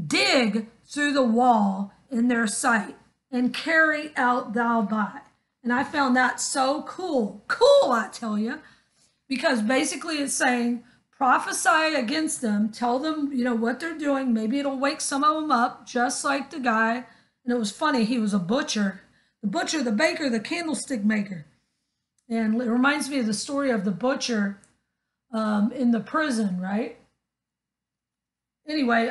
Dig through the wall in their sight, and carry out thou by. And I found that so cool. Cool, I tell you. Because basically it's saying, prophesy against them, tell them, what they're doing. Maybe it'll wake some of them up, just like the guy. And it was funny, he was a butcher. The butcher, the baker, the candlestick maker. And it reminds me of the story of the butcher in the prison, right? Anyway,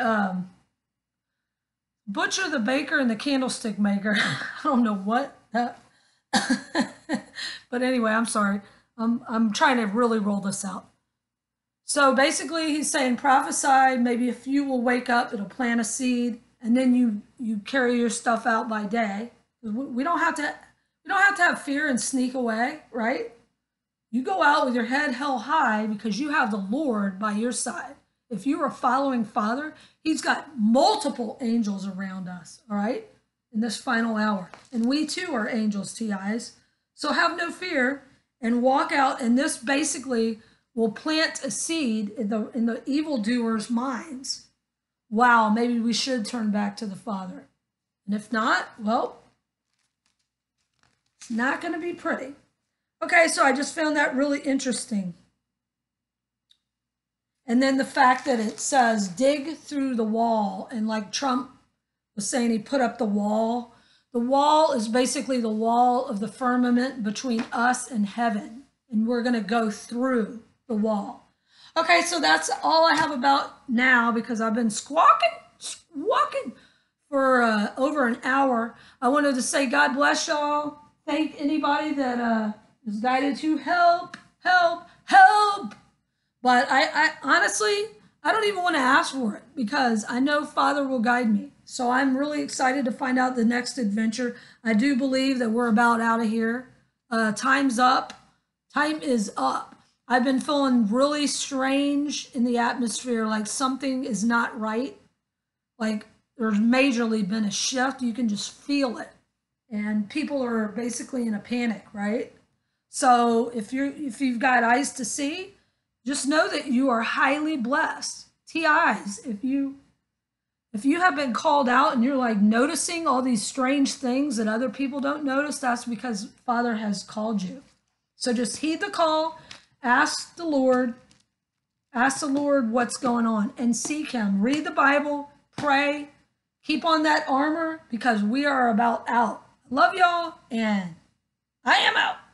butcher, the baker, and the candlestick maker. I don't know what that... But anyway, I'm sorry. I'm trying to really roll this out. So basically he's saying prophesy, maybe a few will wake up, it'll plant a seed, and then you carry your stuff out by day. We don't have to have fear and sneak away, right? You go out with your head held high because you have the Lord by your side. If you are following Father, he's got multiple angels around us, all right, in this final hour. And we too are angels, TIs. So have no fear and walk out, and this basically will plant a seed in the evildoers' minds. Wow, maybe we should turn back to the Father. And if not, well, it's not going to be pretty. Okay, so I just found that really interesting. And then the fact that it says dig through the wall, and like Trump was saying, he put up the wall. The wall is basically the wall of the firmament between us and heaven, and we're going to go through the wall. Okay, so that's all I have about now, because I've been squawking for over an hour. I wanted to say God bless y'all. Thank anybody that is guided to help. But I honestly, I don't even want to ask for it, because I know Father will guide me. So I'm really excited to find out the next adventure. I do believe that we're about out of here. Time's up. Time is up. I've been feeling really strange in the atmosphere, like something is not right. Like there's majorly been a shift. You can just feel it. And people are basically in a panic, right? So if you've got eyes to see, just know that you are highly blessed. TIs, if you have been called out and you're like noticing all these strange things that other people don't notice, that's because Father has called you. So just heed the call, ask the Lord what's going on, and seek him. Read the Bible, pray, keep on that armor, because we are about out. Love y'all, and I am out.